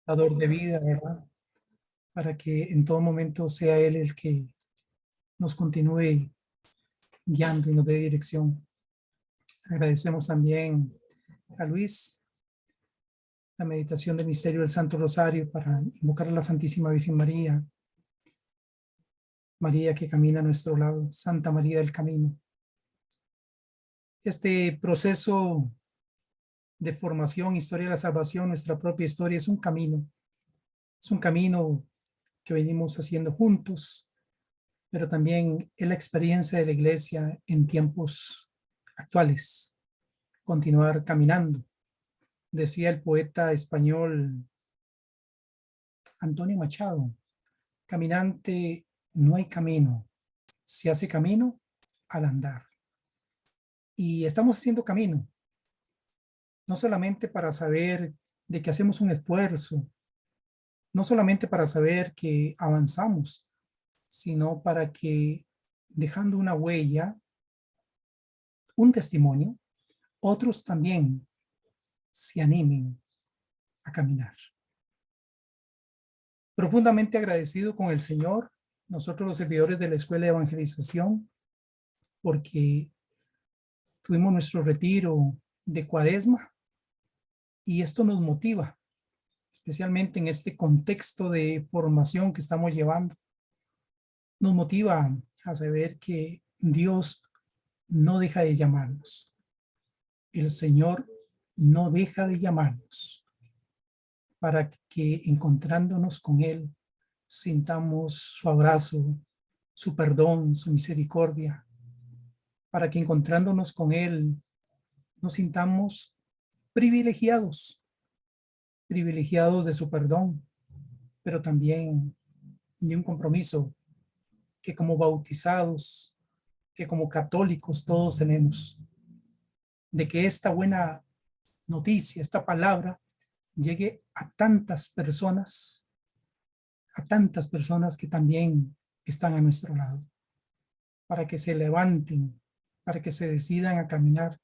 dador de vida, ¿verdad? Para que en todo momento sea Él el que nos continúe guiando y nos dé dirección. Agradecemos también a Luis la meditación del misterio del Santo Rosario para invocar a la Santísima Virgen María, María que camina a nuestro lado, Santa María del Camino. Este proceso de formación, historia de la salvación, nuestra propia historia, es un camino que venimos haciendo juntos, pero también es la experiencia de la iglesia en tiempos actuales, continuar caminando. Decía el poeta español Antonio Machado, caminante no hay camino, se hace camino al andar. Y estamos haciendo camino, no solamente para saber de que hacemos un esfuerzo, no solamente para saber que avanzamos, sino para que dejando una huella, un testimonio, otros también se animen a caminar. Profundamente agradecido con el Señor, nosotros los servidores de la Escuela de Evangelización, porque tuvimos nuestro retiro de Cuaresma y esto nos motiva, especialmente en este contexto de formación que estamos llevando. Nos motiva a saber que Dios no deja de llamarnos. El Señor no deja de llamarnos para que encontrándonos con Él sintamos su abrazo, su perdón, su misericordia, para que encontrándonos con Él nos sintamos privilegiados, privilegiados de su perdón, pero también de un compromiso que como bautizados, que como católicos todos tenemos, de que esta buena noticia, esta palabra, llegue a tantas personas que también están a nuestro lado, para que se levanten, para que se decidan a caminar,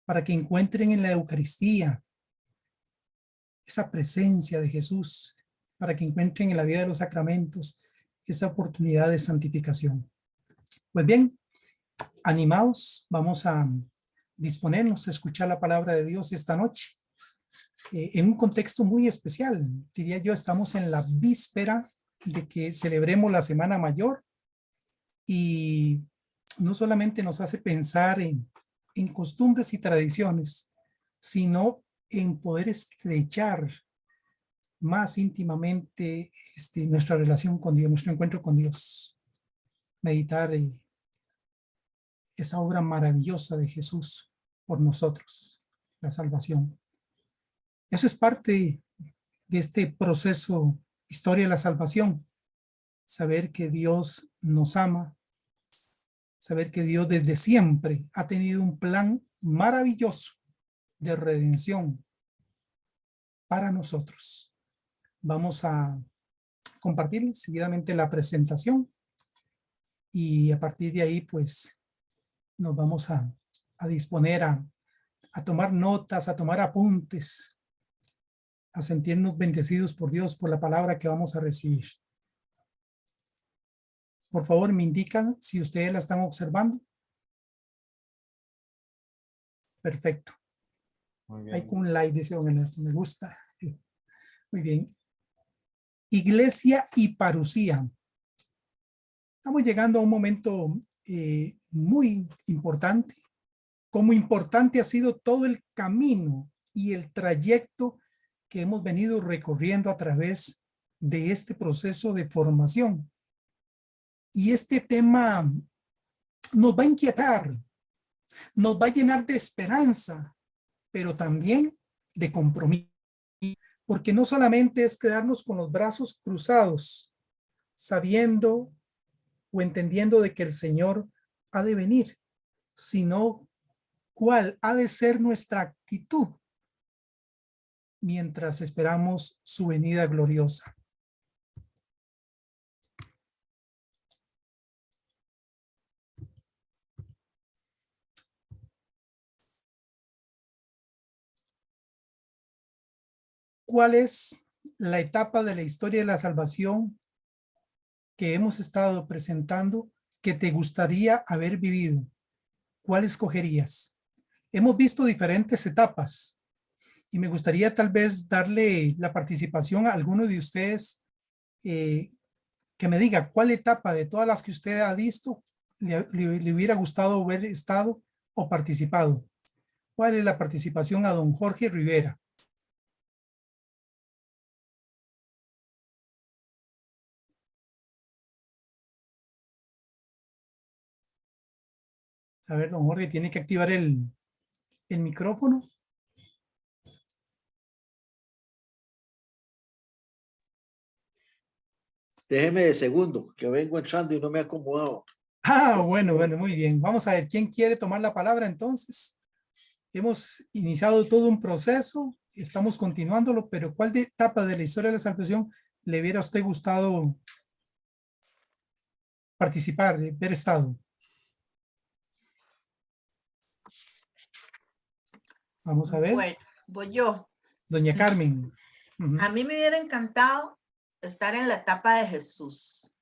para que encuentren en la Eucaristía esa presencia de Jesús, para que encuentren en la vida de los sacramentos esa oportunidad de santificación. Pues bien, animados, vamos a disponernos a escuchar la palabra de Dios esta noche. En un contexto muy especial, diría yo, estamos en la víspera de que celebremos la Semana Mayor y no solamente nos hace pensar en costumbres y tradiciones, sino en poder estrechar más íntimamente nuestra relación con Dios, nuestro encuentro con Dios. Meditar esa obra maravillosa de Jesús por nosotros, la salvación. Eso es parte de este proceso, historia de la salvación. Saber que Dios nos ama, saber que Dios desde siempre ha tenido un plan maravilloso de redención para nosotros. Vamos a compartir seguidamente la presentación y a partir de ahí pues nos vamos a disponer a tomar notas, a tomar apuntes, a sentirnos bendecidos por Dios por la palabra que vamos a recibir. Por favor, me indican si ustedes la están observando. Perfecto. Muy bien. Hay un like, dice don Ernesto, me gusta. Muy bien. Iglesia y parucía. Estamos llegando a un momento muy importante. Como importante ha sido todo el camino y el trayecto que hemos venido recorriendo a través de este proceso de formación. Y este tema nos va a inquietar, nos va a llenar de esperanza, pero también de compromiso. Porque no solamente es quedarnos con los brazos cruzados, sabiendo o entendiendo de que el Señor ha de venir, sino cuál ha de ser nuestra actitud mientras esperamos su venida gloriosa. ¿cuál es la etapa de la historia de la salvación que hemos estado presentando que te gustaría haber vivido? ¿Cuál escogerías? Hemos visto diferentes etapas y me gustaría tal vez darle la participación a alguno de ustedes, eh, que me diga cuál etapa de todas las que usted ha visto le hubiera gustado haber estado o participado. ¿Cuál es la participación a don Jorge Rivera? A ver, don Jorge, tiene que activar el micrófono. Déjeme de segundo, que vengo entrando y no me he acomodado. Ah, bueno, muy bien. Vamos a ver quién quiere tomar la palabra entonces. Hemos iniciado todo un proceso, estamos continuándolo, pero ¿cuál etapa de la historia de la salvación le hubiera a usted gustado participar, haber estado? Vamos a ver. Bueno, voy yo. Doña Carmen. A mí me hubiera encantado estar en la etapa de Jesús,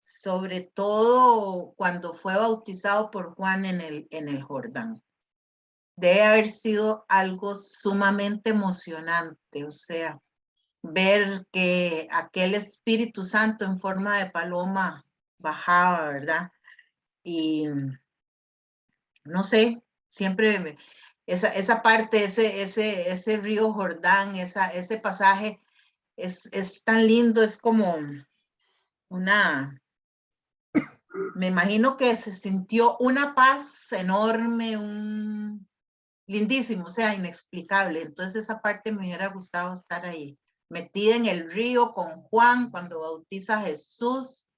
sobre todo cuando fue bautizado por Juan en el Jordán. Debe haber sido algo sumamente emocionante, o sea, ver que aquel Espíritu Santo en forma de paloma bajaba, ¿verdad? Y no sé, siempre esa parte, ese río Jordán, ese pasaje es tan lindo, es como me imagino que se sintió una paz enorme, lindísimo, o sea, inexplicable. Entonces esa parte me hubiera gustado estar ahí, metida en el río con Juan cuando bautiza a Jesús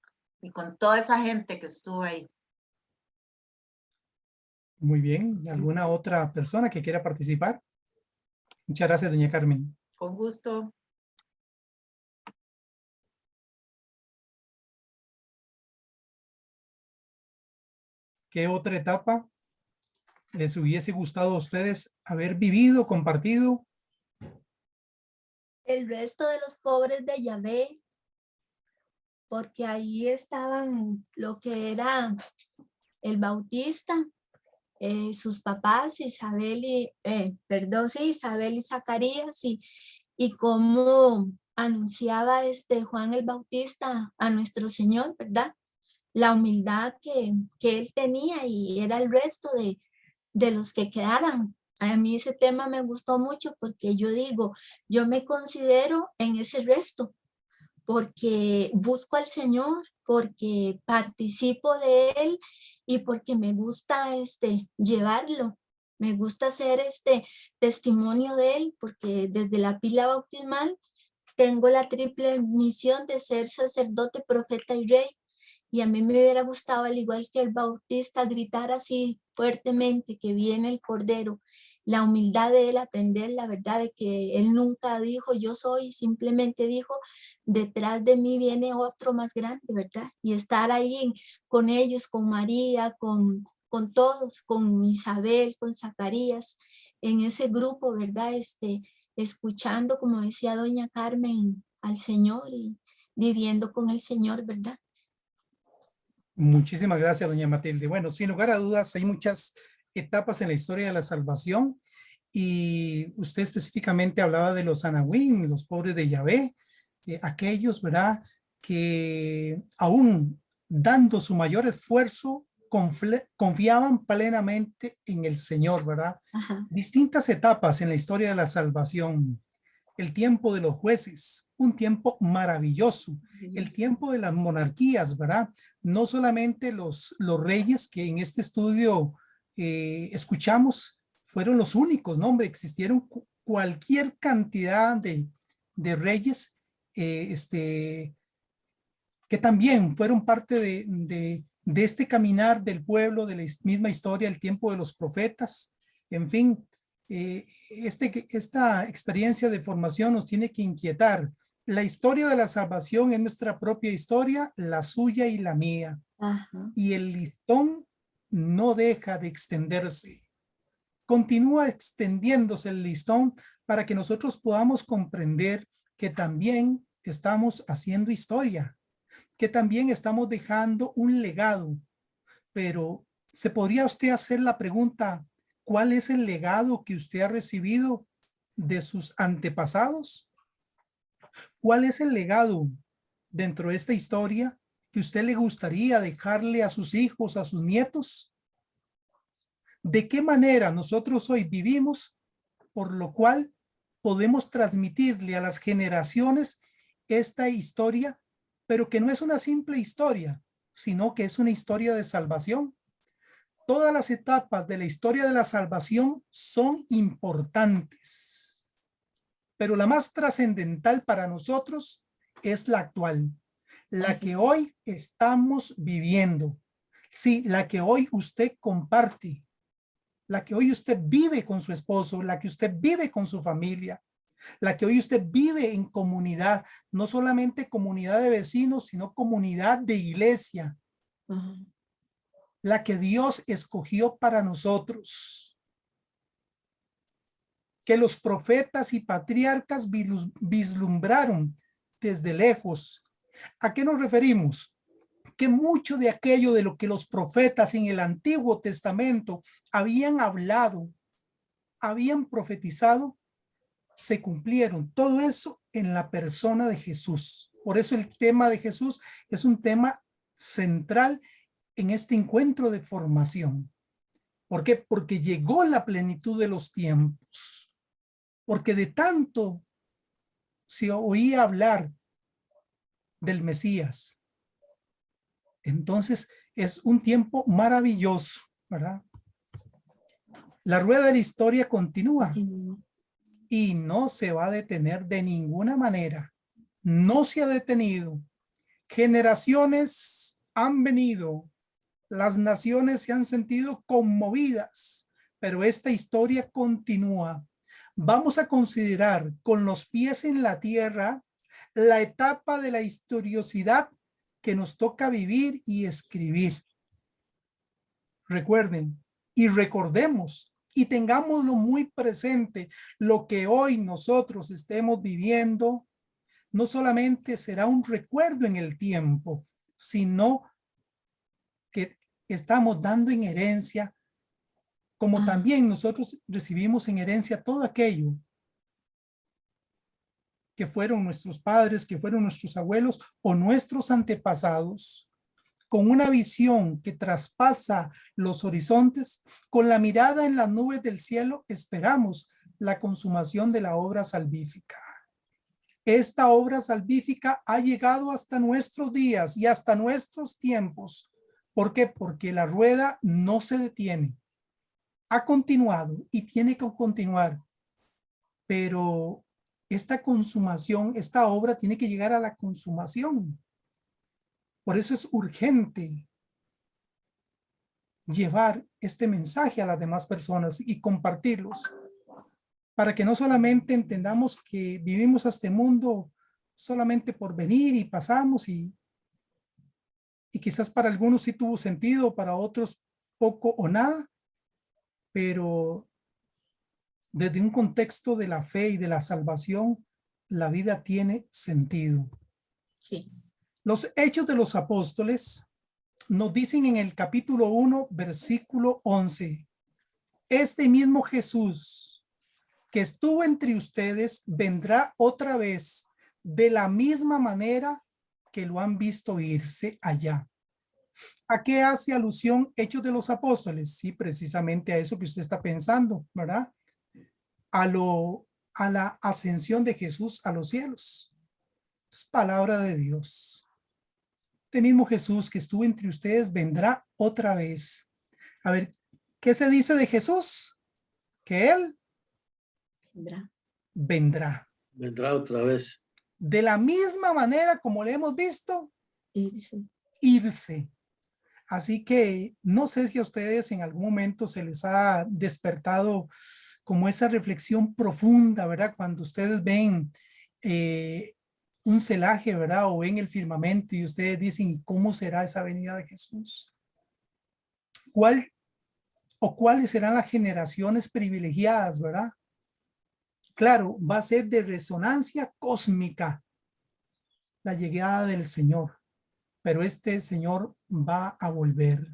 y con toda esa gente que estuvo ahí. Muy bien. ¿Alguna otra persona que quiera participar? Muchas gracias, doña Carmen. Con gusto. ¿Qué otra etapa les hubiese gustado a ustedes haber vivido, compartido? El resto de los pobres de Yahvé, porque ahí estaban lo que era el Bautista, sus papás, Isabel y Zacarías, y cómo anunciaba Juan el Bautista a nuestro Señor, ¿verdad? La humildad que él tenía, y era el resto de los que quedaran. A mí ese tema me gustó mucho porque yo digo, yo me considero en ese resto, porque busco al Señor, porque participo de Él y porque me gusta llevarlo. Me gusta ser testimonio de Él, porque desde la pila bautismal tengo la triple misión de ser sacerdote, profeta y rey. Y a mí me hubiera gustado, al igual que el Bautista, gritar así fuertemente que viene el Cordero. La humildad de él, aprender la verdad de que él nunca dijo yo soy, simplemente dijo detrás de mí viene otro más grande, ¿verdad? Y estar ahí con ellos, con María, con todos, con Isabel, con Zacarías, en ese grupo, ¿verdad? Escuchando, como decía doña Carmen, al Señor y viviendo con el Señor, ¿verdad? Muchísimas gracias, doña Matilde. Bueno, sin lugar a dudas, hay muchas etapas en la historia de la salvación y usted específicamente hablaba de los anahuín, los pobres de Yahvé, aquellos, ¿verdad?, que aún dando su mayor esfuerzo, confiaban plenamente en el Señor, ¿verdad? Ajá. Distintas etapas en la historia de la salvación. El tiempo de los jueces, un tiempo maravilloso. El tiempo de las monarquías, ¿verdad? No solamente los reyes que en este estudio escuchamos fueron los únicos, ¿no? Hombre, existieron cualquier cantidad de reyes que también fueron parte de este caminar del pueblo, de la misma historia, el tiempo de los profetas, en fin, esta experiencia de formación nos tiene que inquietar. La historia de la salvación es nuestra propia historia, la suya y la mía. Ajá. Y el listón no deja de extenderse. Continúa extendiéndose el listón para que nosotros podamos comprender que también estamos haciendo historia, que también estamos dejando un legado. Pero ¿se podría usted hacer la pregunta, cuál es el legado que usted ha recibido de sus antepasados? ¿Cuál es el legado dentro de esta historia que usted le gustaría dejarle a sus hijos, a sus nietos? ¿De qué manera nosotros hoy vivimos, por lo cual podemos transmitirle a las generaciones esta historia, pero que no es una simple historia, sino que es una historia de salvación? Todas las etapas de la historia de la salvación son importantes, pero la más trascendental para nosotros es la actual, la que hoy estamos viviendo. Sí, la que hoy usted comparte, la que hoy usted vive con su esposo, la que usted vive con su familia, la que hoy usted vive en comunidad, no solamente comunidad de vecinos, sino comunidad de iglesia, la que Dios escogió para nosotros, que los profetas y patriarcas vislumbraron desde lejos. ¿A qué nos referimos? Que mucho de aquello de lo que los profetas en el Antiguo Testamento habían hablado, habían profetizado, se cumplieron. Todo eso en la persona de Jesús. Por eso el tema de Jesús es un tema central en este encuentro de formación. ¿Por qué? Porque llegó la plenitud de los tiempos. Porque de tanto se oía hablar del Mesías, entonces es un tiempo maravilloso, ¿verdad? La rueda de la historia continúa y no se va a detener de ninguna manera. No se ha detenido. Generaciones han venido, las naciones se han sentido conmovidas, pero esta historia continúa. Vamos a considerar con los pies en la tierra la etapa de la historiosidad que nos toca vivir y escribir. Recuerden y recordemos y tengámoslo muy presente, lo que hoy nosotros estemos viviendo no solamente será un recuerdo en el tiempo, sino que estamos dando en herencia, como también nosotros recibimos en herencia todo aquello que fueron nuestros padres, que fueron nuestros abuelos o nuestros antepasados, con una visión que traspasa los horizontes, con la mirada en las nubes del cielo, esperamos la consumación de la obra salvífica. Esta obra salvífica ha llegado hasta nuestros días y hasta nuestros tiempos. ¿Por qué? Porque la rueda no se detiene. Ha continuado y tiene que continuar. Pero esta consumación, esta obra tiene que llegar a la consumación. Por eso es urgente llevar este mensaje a las demás personas y compartirlos, para que no solamente entendamos que vivimos a este mundo solamente por venir y pasamos y quizás para algunos sí tuvo sentido, para otros poco o nada, pero desde un contexto de la fe y de la salvación, la vida tiene sentido. Sí. Los Hechos de los Apóstoles nos dicen en el capítulo 1, versículo 11, este mismo Jesús que estuvo entre ustedes vendrá otra vez de la misma manera que lo han visto irse allá. ¿A qué hace alusión Hechos de los Apóstoles? Sí, precisamente a eso que usted está pensando, ¿verdad? A la ascensión de Jesús a los cielos. Es palabra de Dios. Este mismo Jesús que estuvo entre ustedes vendrá otra vez. A ver, ¿qué se dice de Jesús? Que Él vendrá. Vendrá otra vez. De la misma manera como le hemos visto, irse. Así que no sé si a ustedes en algún momento se les ha despertado como esa reflexión profunda, ¿verdad? Cuando ustedes ven un celaje, ¿verdad? O ven el firmamento y ustedes dicen, ¿cómo será esa venida de Jesús? ¿Cuáles serán las generaciones privilegiadas, ¿verdad? Claro, va a ser de resonancia cósmica la llegada del Señor, pero este Señor va a volver.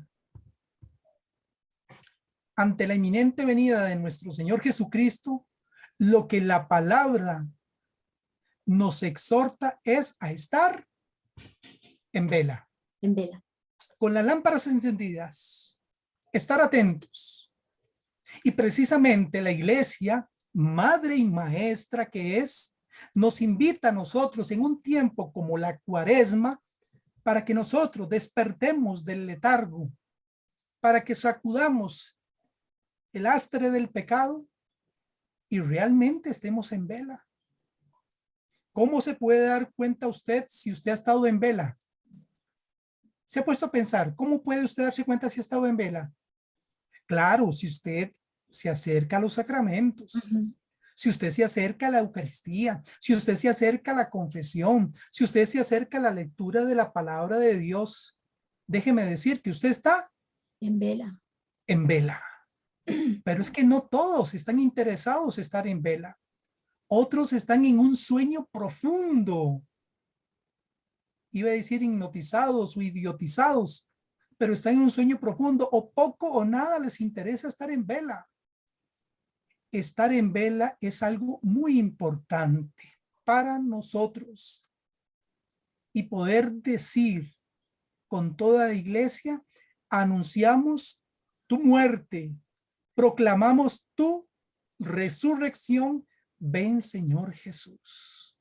Ante la inminente venida de nuestro Señor Jesucristo, lo que la palabra nos exhorta es a estar en vela, En vela. con las lámparas encendidas, estar atentos. Y precisamente la iglesia, madre y maestra que es, nos invita a nosotros en un tiempo como la Cuaresma para que nosotros despertemos del letargo, para que sacudamos el lastre del pecado y realmente estemos en vela. ¿Cómo se puede dar cuenta usted si usted ha estado en vela? ¿Se ha puesto a pensar cómo puede usted darse cuenta si ha estado en vela? Claro, si usted se acerca a los sacramentos, si usted se acerca a la Eucaristía, si usted se acerca a la confesión, si usted se acerca a la lectura de la palabra de Dios, déjeme decir que usted está En vela. en vela. Pero es que no todos están interesados en estar en vela. Otros están en un sueño profundo. Iba a decir hipnotizados o idiotizados, pero están en un sueño profundo o poco o nada les interesa estar en vela. Estar en vela es algo muy importante para nosotros y poder decir con toda la iglesia, anunciamos tu muerte, proclamamos tu resurrección, ven Señor Jesús.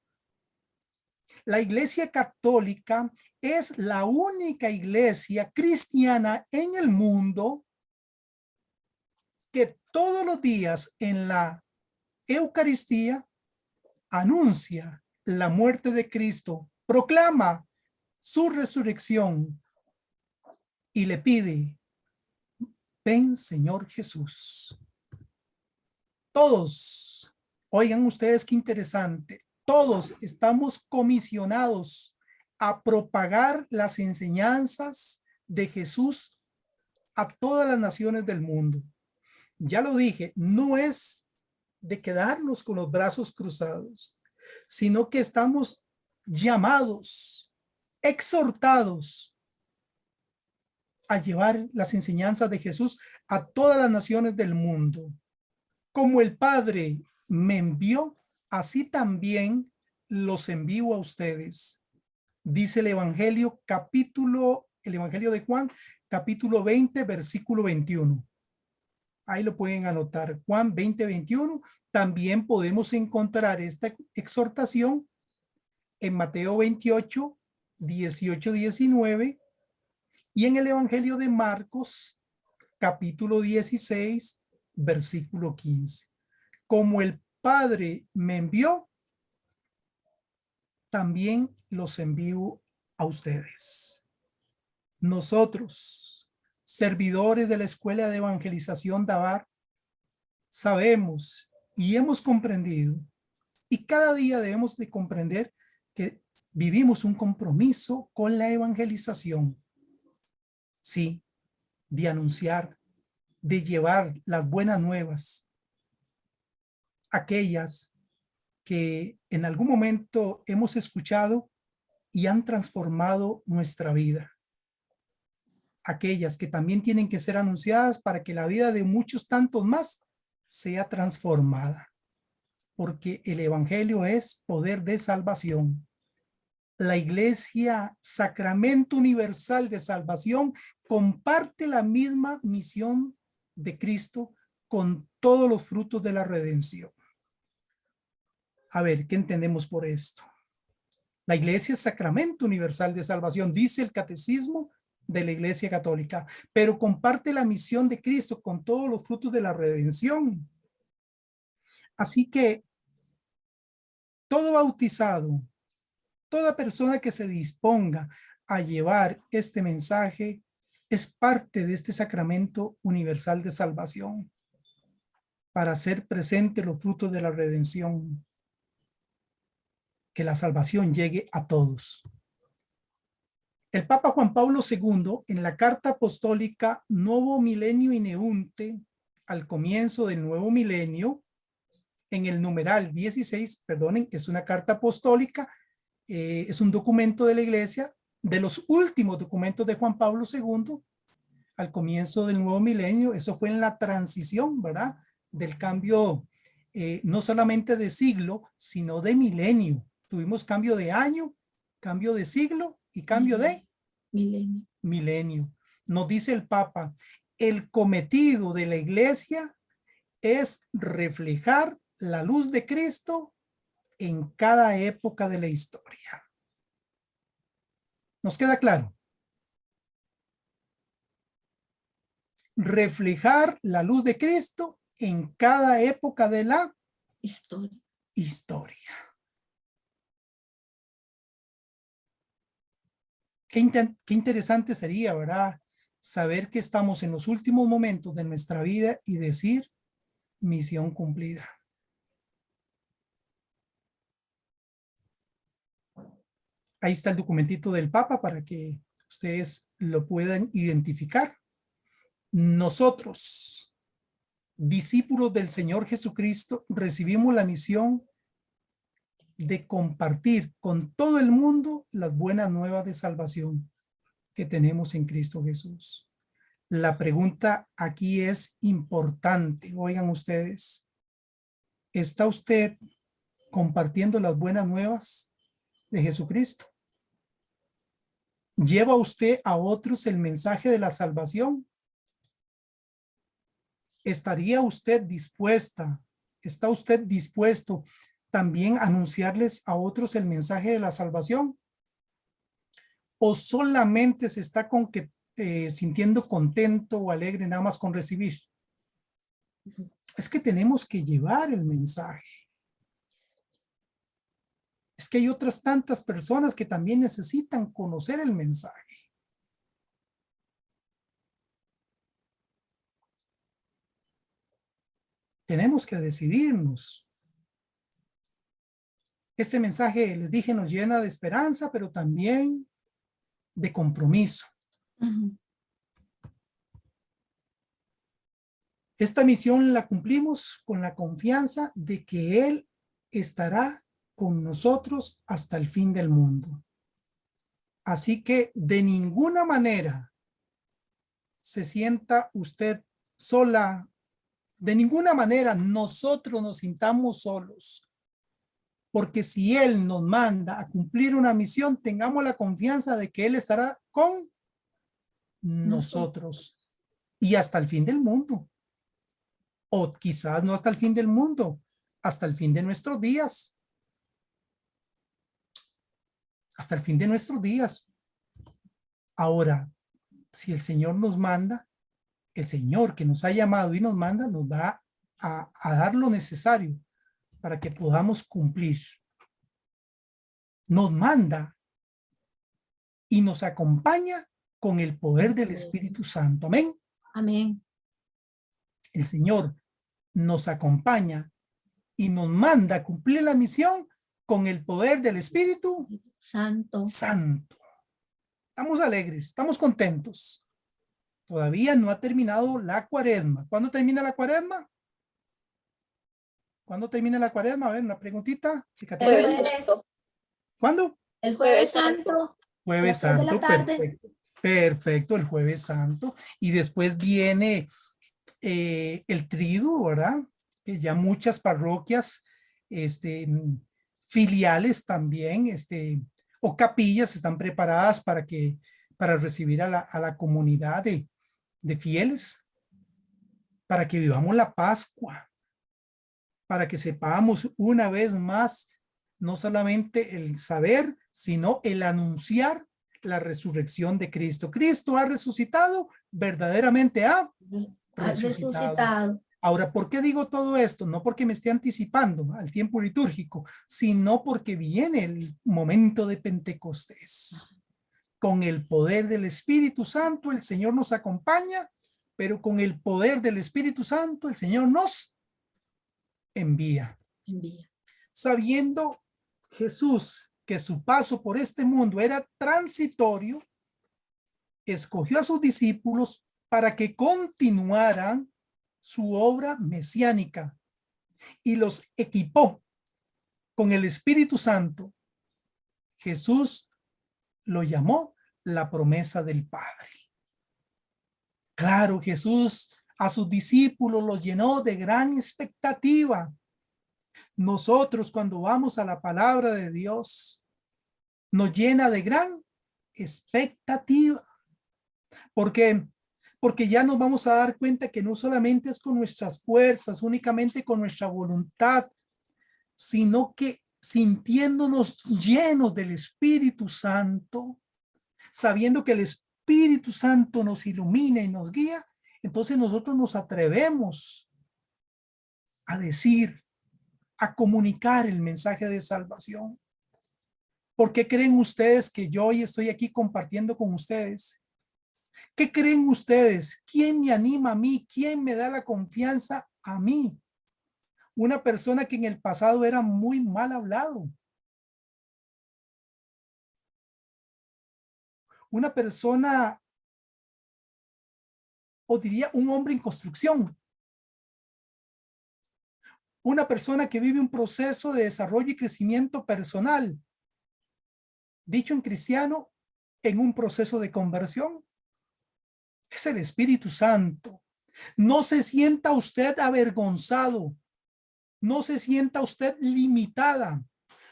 La iglesia católica es la única iglesia cristiana en el mundo que todos los días en la Eucaristía anuncia la muerte de Cristo, proclama su resurrección y le pide, ven Señor Jesús. Todos, oigan ustedes qué interesante, todos estamos comisionados a propagar las enseñanzas de Jesús a todas las naciones del mundo. Ya lo dije, no es de quedarnos con los brazos cruzados, sino que estamos llamados, exhortados a llevar las enseñanzas de Jesús a todas las naciones del mundo. Como el Padre me envió, así también los envío a ustedes. Dice el Evangelio de Juan, capítulo 20, versículo 21. Ahí lo pueden anotar, Juan 20, 21. También podemos encontrar esta exhortación en Mateo 28, 18, 19 y en el Evangelio de Marcos, capítulo 16, versículo 15. Como el Padre me envió, también los envío a ustedes. Nosotros, servidores de la Escuela de Evangelización Dabar, sabemos y hemos comprendido, y cada día debemos de comprender que vivimos un compromiso con la evangelización. Sí, de anunciar, de llevar las buenas nuevas, aquellas que en algún momento hemos escuchado y han transformado nuestra vida. Aquellas que también tienen que ser anunciadas para que la vida de muchos tantos más sea transformada. Porque el evangelio es poder de salvación. La iglesia, sacramento universal de salvación, comparte la misma misión de Cristo con todos los frutos de la redención. A ver, ¿qué entendemos por esto? La iglesia es sacramento universal de salvación, dice el catecismo de la Iglesia Católica, pero comparte la misión de Cristo con todos los frutos de la redención. Así que todo bautizado, toda persona que se disponga a llevar este mensaje es parte de este sacramento universal de salvación para hacer presente los frutos de la redención. Que la salvación llegue a todos. El Papa Juan Pablo II, en la carta apostólica Novo Milenio Ineunte, al comienzo del nuevo milenio, en el numeral 16, perdonen, es una carta apostólica, es un documento de la iglesia, de los últimos documentos de Juan Pablo II, al comienzo del nuevo milenio. Eso fue en la transición, ¿verdad? Del cambio, no solamente de siglo, sino de milenio. Tuvimos cambio de año, cambio de siglo y cambio de Milenio. milenio. Nos dice el Papa, el cometido de la iglesia es reflejar la luz de Cristo en cada época de la historia. ¿Nos queda claro? Reflejar la luz de Cristo en cada época de la historia. Qué interesante sería, ¿verdad? Saber que estamos en los últimos momentos de nuestra vida y decir, misión cumplida. Ahí está el documentito del Papa para que ustedes lo puedan identificar. Nosotros, discípulos del Señor Jesucristo, recibimos la misión de compartir con todo el mundo las buenas nuevas de salvación que tenemos en Cristo Jesús. La pregunta aquí es importante. Oigan ustedes, ¿está usted compartiendo las buenas nuevas de Jesucristo? ¿Lleva usted a otros el mensaje de la salvación? ¿Estaría usted dispuesta? ¿Está usted dispuesto también a anunciarles a otros el mensaje de la salvación? ¿O solamente se está sintiendo contento o alegre nada más con recibir? Es que tenemos que llevar el mensaje. Es que hay otras tantas personas que también necesitan conocer el mensaje. Tenemos que decidirnos. Este mensaje, les dije, nos llena de esperanza, pero también de compromiso. Esta misión la cumplimos con la confianza de que Él estará con nosotros hasta el fin del mundo. Así que de ninguna manera se sienta usted sola, de ninguna manera nosotros nos sintamos solos, porque si Él nos manda a cumplir una misión, tengamos la confianza de que Él estará con nosotros y hasta el fin del mundo. O quizás no hasta el fin del mundo, hasta el fin de nuestros días. Hasta el fin de nuestros días. Ahora, si el Señor nos manda, el Señor que nos ha llamado y nos manda, nos va a dar lo necesario para que podamos cumplir. Nos manda y nos acompaña con el poder del Espíritu Santo. Amén. Amén. El Señor nos acompaña y nos manda a cumplir la misión con el poder del Espíritu Santo. Estamos alegres, estamos contentos. Todavía no ha terminado la cuaresma. ¿Cuándo termina la cuaresma? ¿Cuándo termina la cuaresma? A ver, una preguntita. ¿Cuándo? El jueves santo. Jueves Santo, perfecto. Perfecto, el Jueves Santo. Y después viene el Triduo, ¿verdad? Ya muchas parroquias, filiales también, o capillas están preparadas para recibir a la comunidad de fieles, para que vivamos la Pascua, para que sepamos una vez más, no solamente el saber, sino el anunciar la resurrección de Cristo. Cristo ha resucitado, verdaderamente ha resucitado. Ahora, ¿por qué digo todo esto? No porque me esté anticipando al tiempo litúrgico, sino porque viene el momento de Pentecostés. Con el poder del Espíritu Santo, el Señor nos acompaña, pero con el poder del Espíritu Santo, el Señor nos envía. Sabiendo Jesús que su paso por este mundo era transitorio, escogió a sus discípulos para que continuaran su obra mesiánica y los equipó con el Espíritu Santo, Jesús lo llamó la promesa del Padre. Claro, Jesús a sus discípulos los llenó de gran expectativa. Nosotros, cuando vamos a la palabra de Dios, nos llena de gran expectativa. ¿Por qué? Porque ya nos vamos a dar cuenta que no solamente es con nuestras fuerzas, únicamente con nuestra voluntad, sino que sintiéndonos llenos del Espíritu Santo, sabiendo que el Espíritu Santo nos ilumina y nos guía, entonces nosotros nos atrevemos a decir, a comunicar el mensaje de salvación. ¿Por qué creen ustedes que yo hoy estoy aquí compartiendo con ustedes? ¿Qué creen ustedes? ¿Quién me anima a mí? ¿Quién me da la confianza a mí? Una persona que en el pasado era muy mal hablado. Una persona, o diría un hombre en construcción. Una persona que vive un proceso de desarrollo y crecimiento personal. Dicho en cristiano, en un proceso de conversión. Es el Espíritu Santo. No se sienta usted avergonzado. No se sienta usted limitada.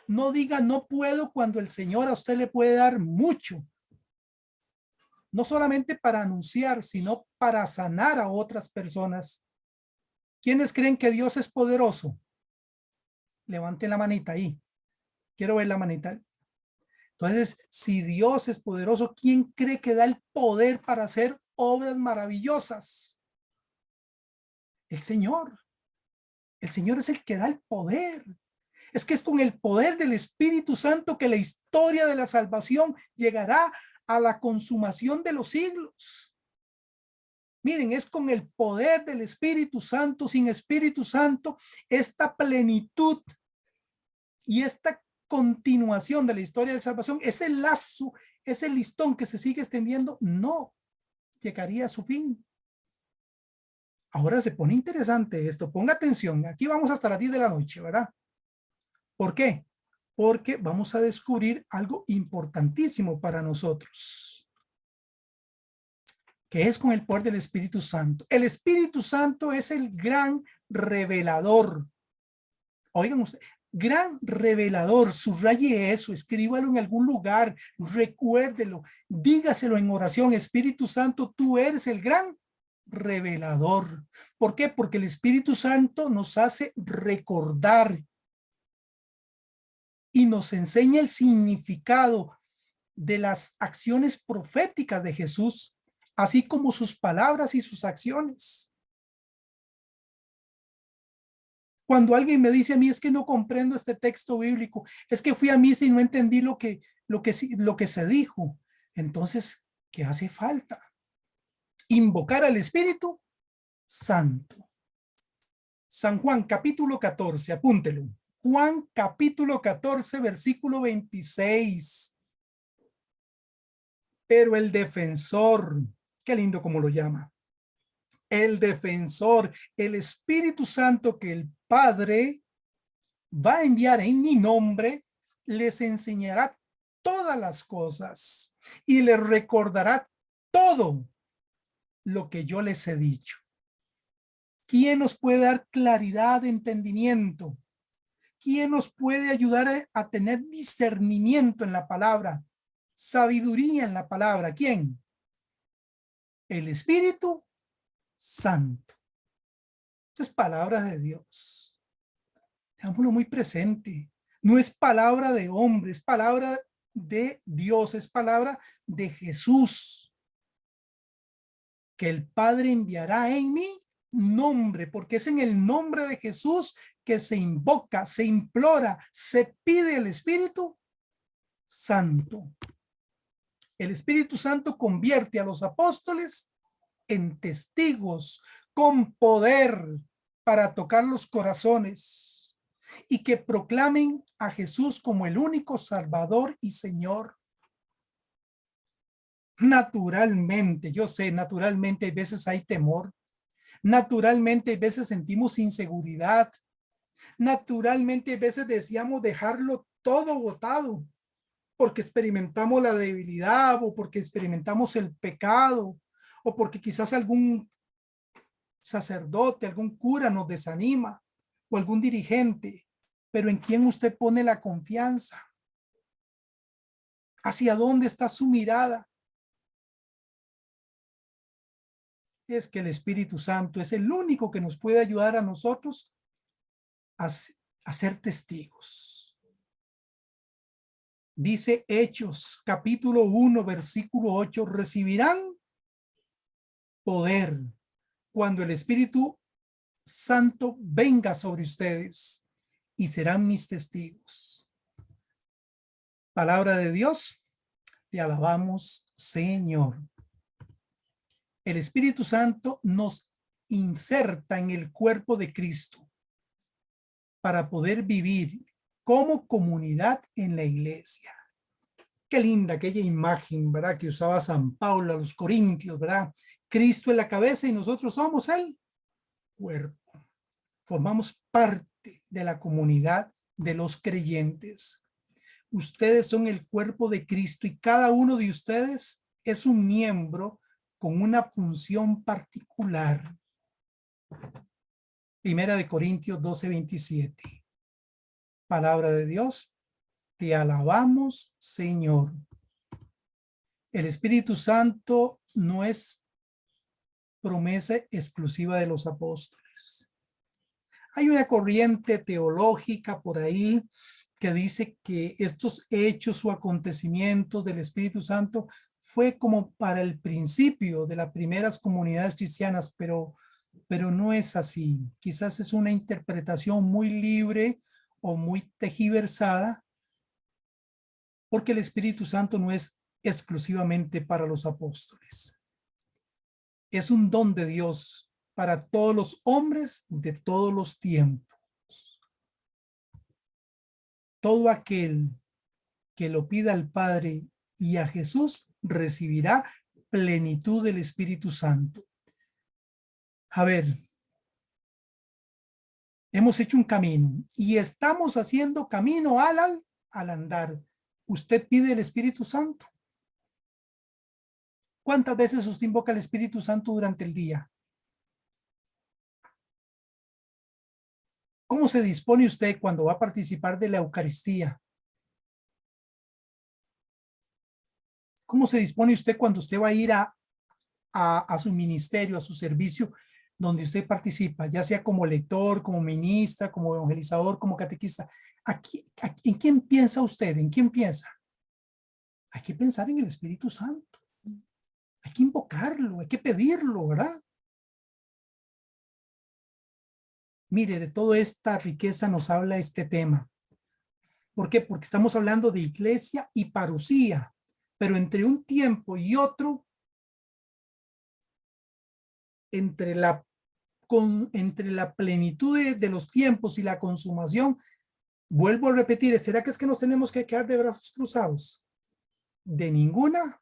No diga no puedo cuando el Señor a usted le puede dar mucho. No solamente para anunciar, sino para sanar a otras personas. ¿Quiénes creen que Dios es poderoso? Levanten la manita ahí. Quiero ver la manita. Entonces, si Dios es poderoso, ¿quién cree que da el poder para hacer obras maravillosas? El Señor. El Señor es el que da el poder. Es que es con el poder del Espíritu Santo que la historia de la salvación llegará a la consumación de los siglos. Miren, es con el poder del Espíritu Santo. Sin Espíritu Santo, esta plenitud y esta continuación de la historia de salvación, ese lazo, ese listón que se sigue extendiendo, no llegaría a su fin. Ahora se pone interesante esto. Ponga atención. Aquí vamos hasta las 10 de la noche, ¿verdad? ¿Por qué? Porque vamos a descubrir algo importantísimo para nosotros, que es con el poder del Espíritu Santo. El Espíritu Santo es el gran revelador. Oigan ustedes, gran revelador. Subraye eso, escríbalo en algún lugar, recuérdelo, dígaselo en oración. Espíritu Santo, tú eres el gran revelador. ¿Por qué? Porque el Espíritu Santo nos hace recordar y nos enseña el significado de las acciones proféticas de Jesús, así como sus palabras y sus acciones. Cuando alguien me dice a mí, es que no comprendo este texto bíblico, es que fui a misa y no entendí lo que se dijo, entonces, ¿qué hace falta? Invocar al Espíritu Santo. San Juan capítulo 14, apúntelo. Juan capítulo 14, versículo 26. Pero el defensor, qué lindo como lo llama. El defensor, el Espíritu Santo que el Padre va a enviar en mi nombre, les enseñará todas las cosas y les recordará todo lo que yo les he dicho. ¿Quién nos puede dar claridad de entendimiento? ¿Quién nos puede ayudar a tener discernimiento en la palabra? Sabiduría en la palabra. ¿Quién? El Espíritu Santo. Esto es palabra de Dios. Tengámoslo muy presente. No es palabra de hombre, es palabra de Dios, es palabra de Jesús. Que el Padre enviará en mi nombre, porque es en el nombre de Jesús que se invoca, se implora, se pide el Espíritu Santo. El Espíritu Santo convierte a los apóstoles en testigos con poder para tocar los corazones y que proclamen a Jesús como el único Salvador y Señor. Naturalmente, yo sé, naturalmente a veces hay temor. Naturalmente a veces sentimos inseguridad. Naturalmente, a veces deseamos dejarlo todo botado porque experimentamos la debilidad o porque experimentamos el pecado o porque quizás algún sacerdote, algún cura nos desanima o algún dirigente. Pero ¿en quién usted pone la confianza? ¿Hacia dónde está su mirada? Es que el Espíritu Santo es el único que nos puede ayudar a nosotros a ser testigos. Dice Hechos, capítulo 1, versículo 8, recibirán poder cuando el Espíritu Santo venga sobre ustedes y serán mis testigos. Palabra de Dios, te alabamos, Señor. El Espíritu Santo nos inserta en el cuerpo de Cristo para poder vivir como comunidad en la iglesia. Qué linda aquella imagen, ¿verdad? Que usaba San Pablo a los Corintios, ¿verdad? Cristo es la cabeza y nosotros somos el cuerpo. Formamos parte de la comunidad de los creyentes. Ustedes son el cuerpo de Cristo y cada uno de ustedes es un miembro con una función particular. Primera de Corintios 12:27. Palabra de Dios, te alabamos, Señor. El Espíritu Santo no es promesa exclusiva de los apóstoles. Hay una corriente teológica por ahí que dice que estos hechos o acontecimientos del Espíritu Santo fue como para el principio de las primeras comunidades cristianas, pero no es así. Quizás es una interpretación muy libre o muy tergiversada, porque el Espíritu Santo no es exclusivamente para los apóstoles. Es un don de Dios para todos los hombres de todos los tiempos. Todo aquel que lo pida al Padre y a Jesús recibirá plenitud del Espíritu Santo. A ver, hemos hecho un camino y estamos haciendo camino al andar. ¿Usted pide el Espíritu Santo? ¿Cuántas veces usted invoca al Espíritu Santo durante el día? ¿Cómo se dispone usted cuando va a participar de la Eucaristía? ¿Cómo se dispone usted cuando usted va a ir a su ministerio, a su servicio, donde usted participa, ya sea como lector, como ministra, como evangelizador, como catequista? ¿En quién piensa usted? ¿En quién piensa? Hay que pensar en el Espíritu Santo. Hay que invocarlo, hay que pedirlo, ¿verdad? Mire, de toda esta riqueza nos habla este tema. ¿Por qué? Porque estamos hablando de iglesia y parucía, pero entre un tiempo y otro, entre la plenitud de los tiempos y la consumación, vuelvo a repetir, ¿será que es que nos tenemos que quedar de brazos cruzados? De ninguna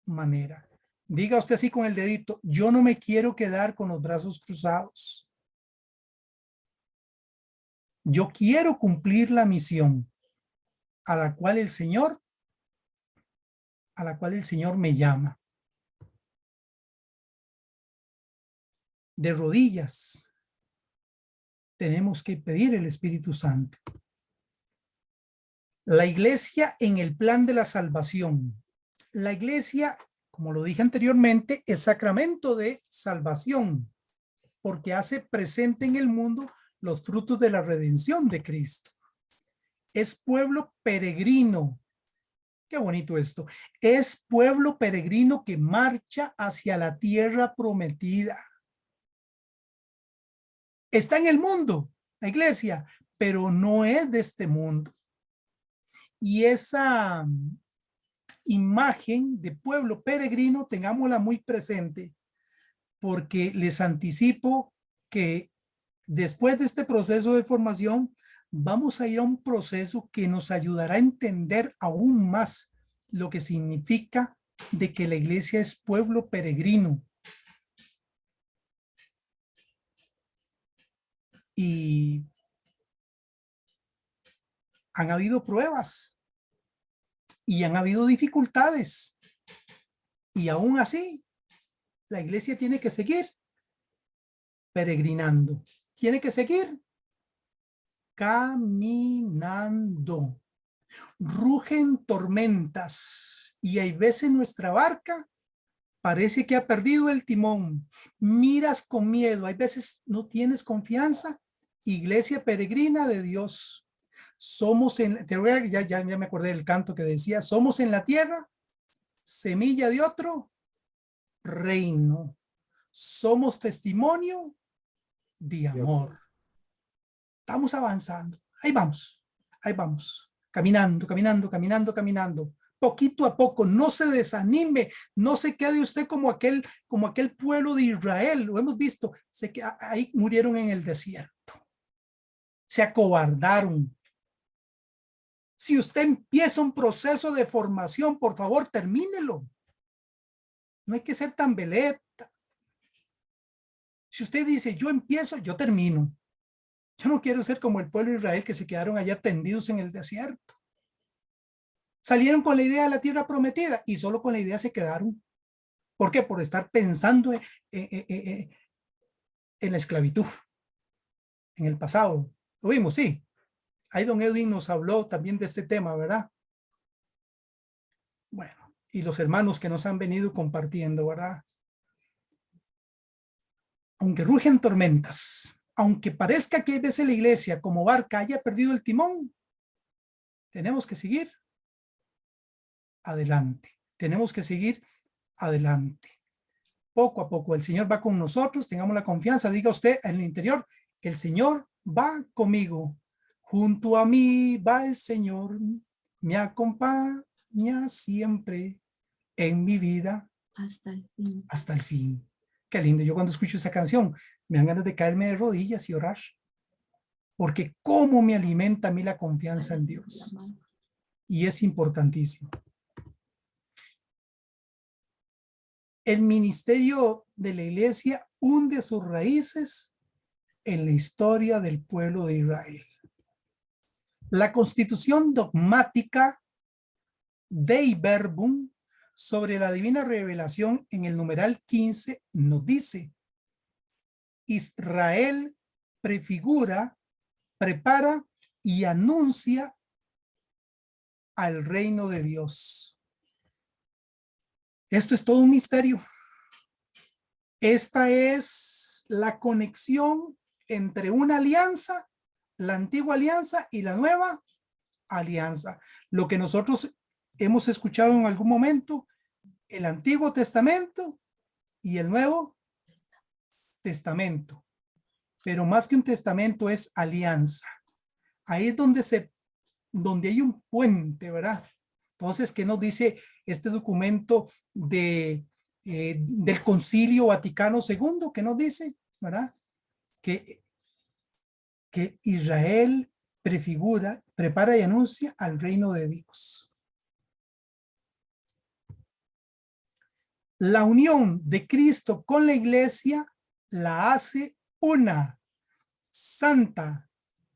manera. Diga usted así con el dedito, yo no me quiero quedar con los brazos cruzados. Yo quiero cumplir la misión a la cual el Señor me llama. De rodillas tenemos que pedir el Espíritu Santo. La iglesia en el plan de la salvación. La iglesia, como lo dije anteriormente, es sacramento de salvación, porque hace presente en el mundo los frutos de la redención de Cristo. Es pueblo peregrino. Qué bonito esto. Es pueblo peregrino que marcha hacia la tierra prometida. Está en el mundo, la iglesia, pero no es de este mundo. Y esa imagen de pueblo peregrino, tengámosla muy presente, porque les anticipo que después de este proceso de formación, vamos a ir a un proceso que nos ayudará a entender aún más lo que significa de que la iglesia es pueblo peregrino. Y Han habido pruebas y han habido dificultades. Y aún así, la iglesia tiene que seguir peregrinando. Tiene que seguir caminando. Rugen tormentas y hay veces nuestra barca parece que ha perdido el timón. Miras con miedo. Hay veces no tienes confianza. Iglesia peregrina de Dios. Somos en, ya me acordé del canto que decía, somos en la tierra, semilla de otro reino. Somos testimonio de amor. Estamos avanzando. Ahí vamos. Ahí vamos. Caminando, caminando, caminando, caminando. Poquito a poco. No se desanime. No se quede usted como aquel pueblo de Israel. Lo hemos visto. Ahí murieron en el desierto. Se acobardaron. Si usted empieza un proceso de formación, por favor, termínelo. No hay que ser tan veleta. Si usted dice, yo empiezo, yo termino. Yo no quiero ser como el pueblo de Israel que se quedaron allá tendidos en el desierto. Salieron con la idea de la tierra prometida y solo con la idea se quedaron. ¿Por qué? Por estar pensando en la esclavitud, en el pasado. Lo vimos, sí. Ahí don Edwin nos habló también de este tema, ¿verdad? Bueno, y los hermanos que nos han venido compartiendo, ¿verdad? Aunque rugen tormentas, aunque parezca que a veces la iglesia como barca haya perdido el timón, tenemos que seguir adelante. Tenemos que seguir adelante. Poco a poco el Señor va con nosotros, tengamos la confianza, diga usted en el interior, el Señor va conmigo. Junto a mí va el Señor, me acompaña siempre en mi vida Hasta el fin. hasta el fin. Qué lindo. Yo cuando escucho esa canción me dan ganas de caerme de rodillas y orar. Porque cómo me alimenta a mí la confianza en Dios. Y es importantísimo. El ministerio de la iglesia hunde sus raíces en la historia del pueblo de Israel. La constitución dogmática Dei Verbum sobre la divina revelación en el numeral 15 nos dice: Israel prefigura, prepara y anuncia al reino de Dios. Esto es todo un misterio. Esta es la conexión entre una alianza, la antigua alianza y la nueva alianza. Lo que nosotros hemos escuchado en algún momento, el Antiguo Testamento y el Nuevo Testamento. Pero más que un testamento es alianza. Ahí es donde hay un puente, ¿verdad? Entonces, ¿qué nos dice este documento del Concilio Vaticano II? ¿Qué nos dice? ¿Verdad? Que Israel prefigura, prepara y anuncia al reino de Dios. La unión de Cristo con la iglesia la hace una, santa,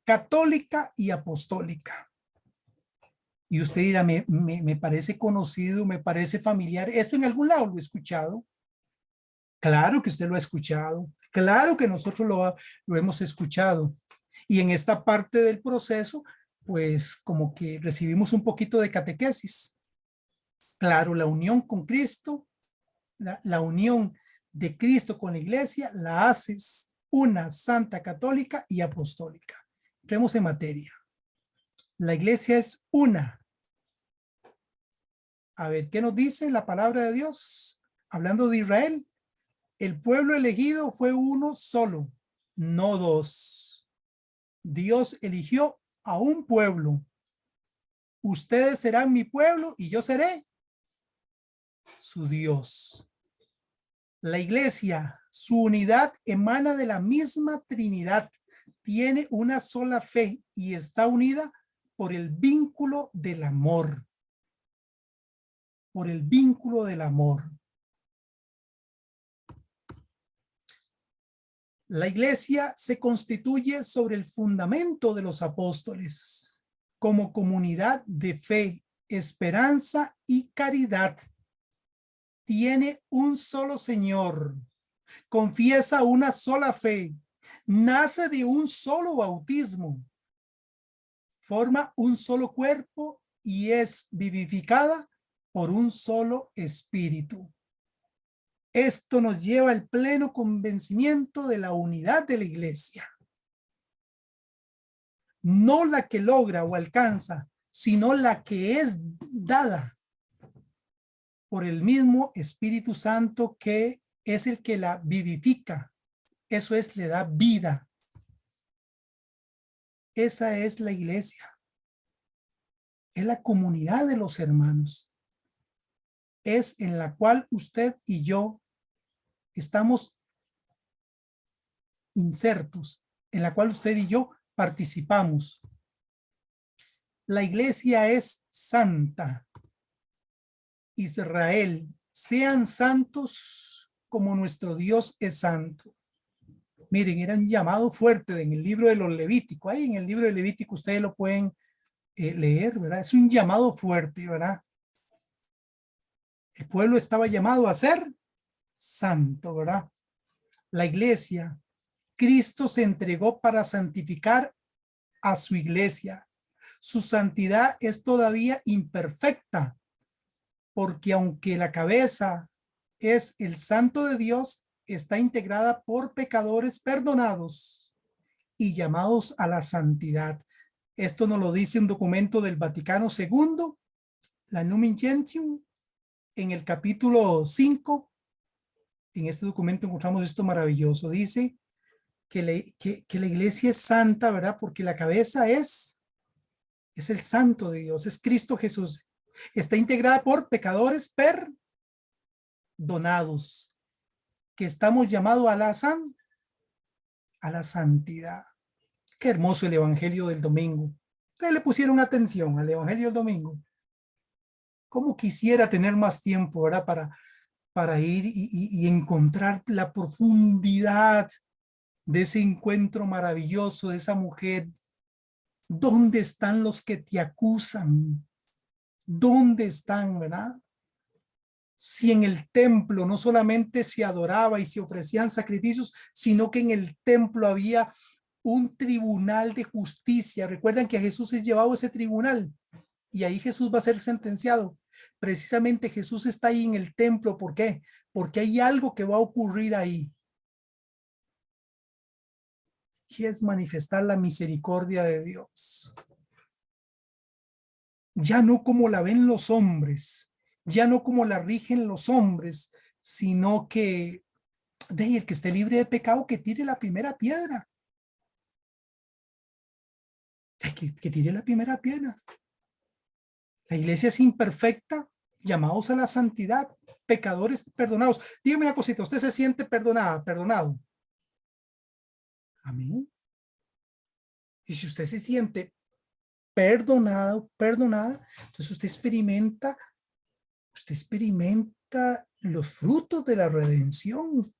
católica y apostólica. Y usted dirá, me parece conocido, me parece familiar. ¿Esto en algún lado lo he escuchado? Claro que usted lo ha escuchado. Claro que nosotros lo hemos escuchado. Y en esta parte del proceso, pues como que recibimos un poquito de catequesis. Claro, la unión con Cristo, la unión de Cristo con la iglesia, la hace una santa, católica y apostólica. Entremos en materia. La iglesia es una. A ver, ¿qué nos dice la palabra de Dios? Hablando de Israel, el pueblo elegido fue uno solo, no dos. Dios eligió a un pueblo. Ustedes serán mi pueblo y yo seré su Dios. La iglesia, su unidad emana de la misma Trinidad. Tiene una sola fe y está unida por el vínculo del amor. Por el vínculo del amor. La iglesia se constituye sobre el fundamento de los apóstoles. como comunidad de fe, esperanza y caridad. Tiene un solo Señor, confiesa una sola fe, nace de un solo bautismo, forma un solo cuerpo y es vivificada por un solo espíritu. Esto nos lleva al pleno convencimiento de la unidad de la iglesia. No la que logra o alcanza, sino la que es dada por el mismo Espíritu Santo, que es el que la vivifica. Eso es, le da vida. Esa es la iglesia. Es la comunidad de los hermanos. Es en la cual usted y yo estamos insertos, en la cual usted y yo participamos. La iglesia es santa. Israel, sean santos como nuestro Dios es santo. Miren, era un llamado fuerte en el libro de los Levíticos. Ahí en el libro de Levítico ustedes lo pueden leer, ¿verdad? Es un llamado fuerte, ¿verdad? El pueblo estaba llamado a ser santo, ¿verdad? La iglesia, Cristo se entregó para santificar a su iglesia. Su santidad es todavía imperfecta, porque aunque la cabeza es el santo de Dios, está integrada por pecadores perdonados y llamados a la santidad. Esto nos lo dice un documento del Vaticano II, la Lumen Gentium, en el capítulo 5. En este documento encontramos esto maravilloso. Dice que la iglesia es santa, ¿verdad? Porque la cabeza es el santo de Dios, es Cristo Jesús. Está integrada por pecadores perdonados, que estamos llamados a la santidad. Qué hermoso el evangelio del domingo. Ustedes le pusieron atención al evangelio del domingo. Cómo quisiera tener más tiempo, ¿verdad? Para ir y encontrar la profundidad de ese encuentro maravilloso de esa mujer. ¿Dónde están los que te acusan? ¿Dónde están, verdad? Si en el templo no solamente se adoraba y se ofrecían sacrificios, sino que en el templo había un tribunal de justicia. Recuerdan que a Jesús es llevado a ese tribunal y ahí Jesús va a ser sentenciado. Precisamente Jesús está ahí en el templo. ¿Por qué? Porque hay algo que va a ocurrir ahí. Y es manifestar la misericordia de Dios. Ya no como la ven los hombres, ya no como la rigen los hombres, sino que el que esté libre de pecado, que tire la primera piedra. Que tire la primera piedra. La iglesia es imperfecta, llamados a la santidad, pecadores perdonados. Dígame una cosita, ¿usted se siente perdonado? Amén. Y si usted se siente perdonada, entonces usted experimenta los frutos de la redención.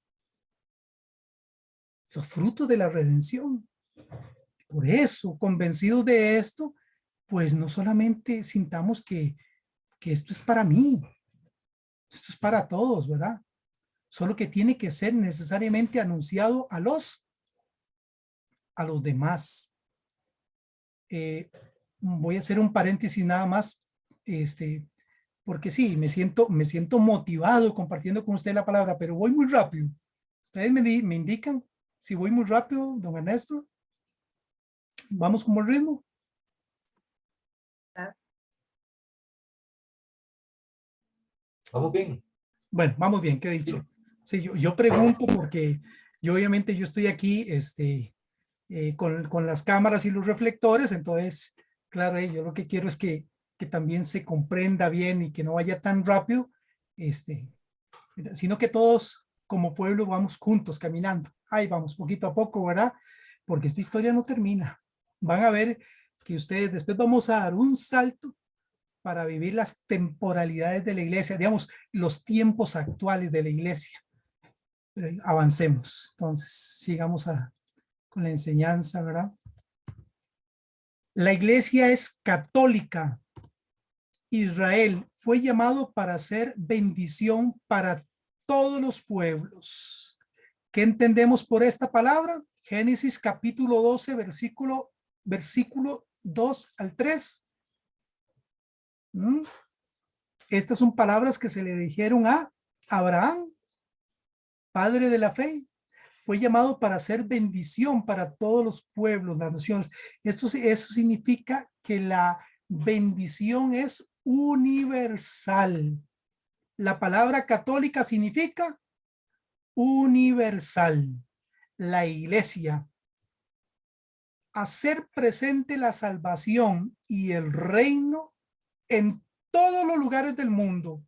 Los frutos de la redención. Por eso, convencidos de esto, pues no solamente sintamos que esto es para mí, esto es para todos, ¿verdad? Solo que tiene que ser necesariamente anunciado a los demás. Voy a hacer un paréntesis nada más, porque sí, me siento motivado compartiendo con usted la palabra, pero voy muy rápido. Ustedes me indican si voy muy rápido, don Ernesto. ¿Vamos con buen ritmo? Vamos bien. Bueno, vamos bien, qué dicho. Sí, yo pregunto porque yo obviamente yo estoy aquí con las cámaras y los reflectores, entonces, claro, yo lo que quiero es que también se comprenda bien y que no vaya tan rápido, sino que todos como pueblo vamos juntos caminando. Ahí vamos, poquito a poco, ¿verdad? Porque esta historia no termina. Van a ver que ustedes después vamos a dar un salto para vivir las temporalidades de la iglesia, digamos, los tiempos actuales de la iglesia. Pero avancemos, entonces sigamos con la enseñanza, ¿verdad? La iglesia es católica. Israel fue llamado para ser bendición para todos los pueblos. ¿Qué entendemos por esta palabra? Génesis capítulo 12, versículo 2 al 3. Estas son palabras que se le dijeron a Abraham, padre de la fe. Fue llamado para ser bendición para todos los pueblos, las naciones. Eso significa que la bendición es universal. La palabra católica significa universal. La iglesia. Hacer presente la salvación y el reino en todos los lugares del mundo,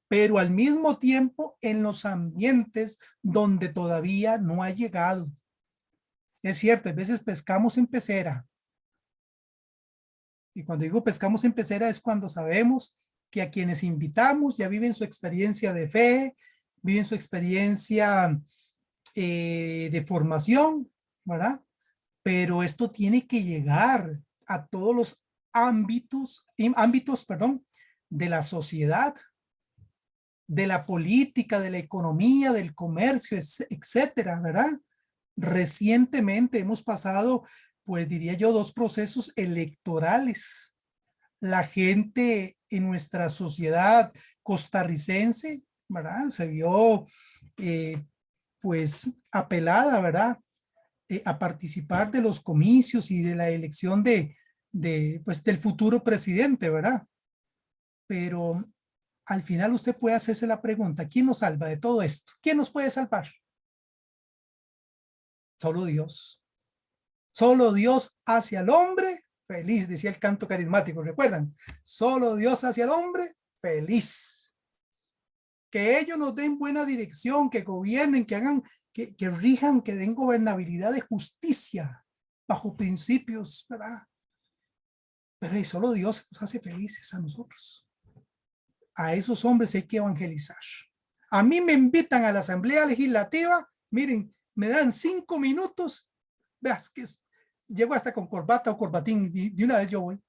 pero al mismo tiempo en los ambientes donde todavía no ha llegado. Es cierto, a veces pescamos en pecera. Y cuando digo pescamos en pecera es cuando sabemos que a quienes invitamos ya viven su experiencia de fe, viven su experiencia de formación, ¿verdad? Pero esto tiene que llegar a todos los ámbitos, de la sociedad, de la política, de la economía, del comercio, etcétera, ¿verdad? Recientemente hemos pasado, pues diría yo, 2 procesos electorales. La gente en nuestra sociedad costarricense, ¿verdad? Se vio, pues, apelada, ¿verdad? A participar de los comicios y de la elección pues, del futuro presidente, ¿verdad? Pero al final usted puede hacerse la pregunta, ¿quién nos salva de todo esto? ¿Quién nos puede salvar? Solo Dios. Solo Dios hacia el hombre feliz, decía el canto carismático, ¿recuerdan? Solo Dios hacia el hombre feliz. Que ellos nos den buena dirección, que gobiernen, que hagan, que rijan, que den gobernabilidad de justicia bajo principios, ¿verdad? Pero solo Dios nos hace felices a nosotros. A esos hombres hay que evangelizar. A mí me invitan a la Asamblea Legislativa, miren, me dan 5 minutos, veas que llego hasta con corbata o corbatín, de una vez yo voy.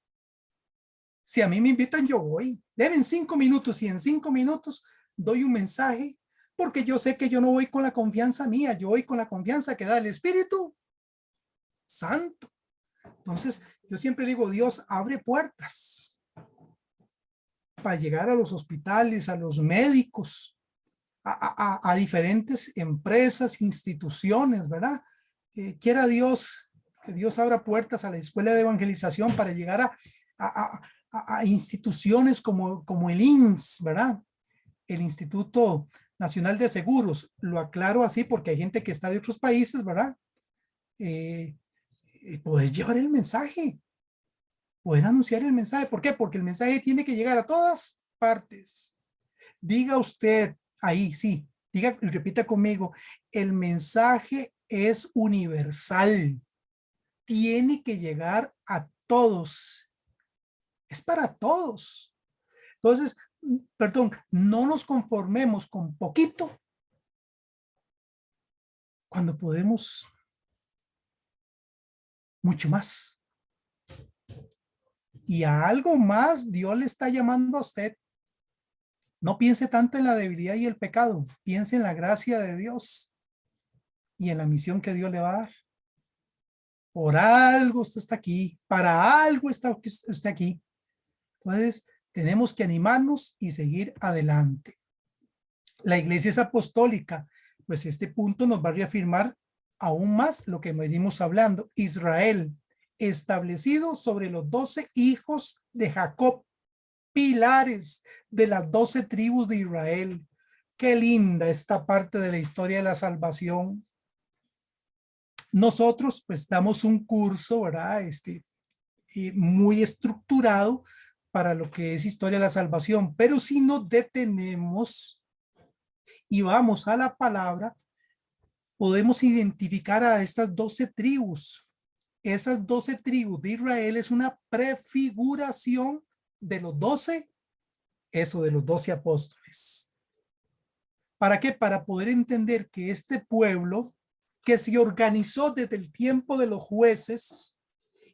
Si a mí me invitan, yo voy. Deben 5 minutos y en 5 minutos doy un mensaje, porque yo sé que yo no voy con la confianza mía, yo voy con la confianza que da el Espíritu Santo. Entonces, yo siempre digo, Dios abre puertas para llegar a los hospitales, a los médicos, a diferentes empresas, instituciones, ¿verdad? Quiera Dios, que Dios abra puertas a la escuela de evangelización para llegar a instituciones como el INS, ¿verdad? El Instituto Nacional de Seguros. Lo aclaro así porque hay gente que está de otros países, ¿verdad? Poder llevar el mensaje, poder anunciar el mensaje. ¿Por qué? Porque el mensaje tiene que llegar a todas partes. Diga usted ahí, sí, diga y repita conmigo, el mensaje es universal. Tiene que llegar a todos. Es para todos. Entonces, perdón, no nos conformemos con poquito cuando podemos mucho más. Y a algo más Dios le está llamando a usted. No piense tanto en la debilidad y el pecado. Piense en la gracia de Dios y en la misión que Dios le va a dar. Por algo usted está aquí. Para algo está usted aquí. Entonces, tenemos que animarnos y seguir adelante. La iglesia es apostólica. Pues este punto nos va a reafirmar aún más lo que venimos hablando. Israel, establecido sobre los 12 hijos de Jacob, pilares de las 12 tribus de Israel. Qué linda esta parte de la historia de la salvación. Nosotros pues damos un curso, ¿verdad? Muy estructurado para lo que es historia de la salvación, pero si nos detenemos y vamos a la palabra, podemos identificar a estas 12 tribus. Esas 12 tribus de Israel es una prefiguración de los 12, eso de los 12 apóstoles. ¿Para qué? Para poder entender que este pueblo que se organizó desde el tiempo de los jueces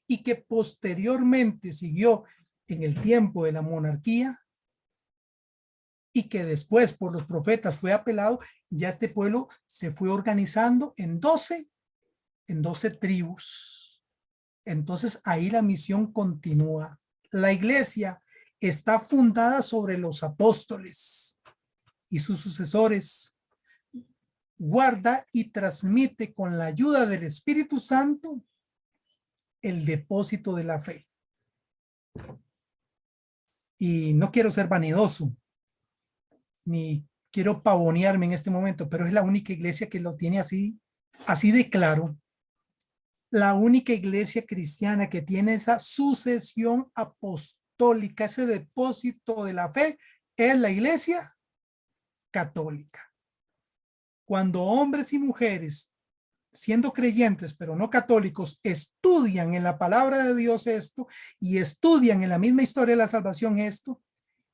y que posteriormente siguió en el tiempo de la monarquía y que después por los profetas fue apelado, ya este pueblo se fue organizando en 12 tribus. Entonces ahí la misión continúa. La iglesia está fundada sobre los apóstoles y sus sucesores. Guarda y transmite con la ayuda del Espíritu Santo el depósito de la fe. Y no quiero ser vanidoso, ni quiero pavonearme en este momento, pero es la única iglesia que lo tiene así de claro. La única iglesia cristiana que tiene esa sucesión apostólica, ese depósito de la fe, es la iglesia católica. Cuando hombres y mujeres, siendo creyentes pero no católicos, estudian en la palabra de Dios esto y estudian en la misma historia de la salvación esto,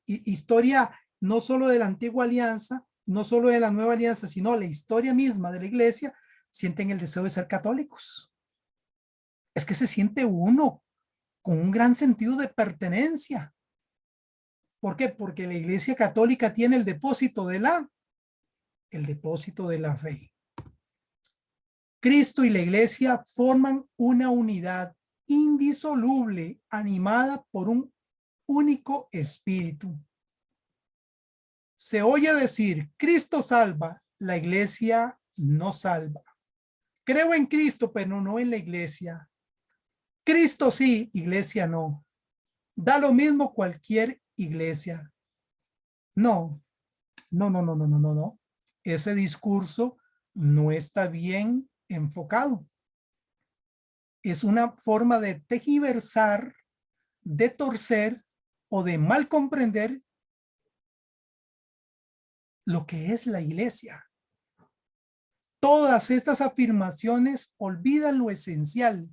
historia no solo de la antigua alianza, no solo de la nueva alianza, sino la historia misma de la iglesia, sienten el deseo de ser católicos. Es que se siente uno con un gran sentido de pertenencia. ¿Por qué? Porque la iglesia católica tiene el depósito de la fe. Cristo y la iglesia forman una unidad indisoluble, animada por un único espíritu. Se oye decir, Cristo salva, la iglesia no salva. Creo en Cristo, pero no en la iglesia. Cristo sí, iglesia no. Da lo mismo cualquier iglesia. No. Ese discurso no está bien enfocado. Es una forma de tergiversar, de torcer o de mal comprender lo que es la iglesia. Todas estas afirmaciones olvidan lo esencial.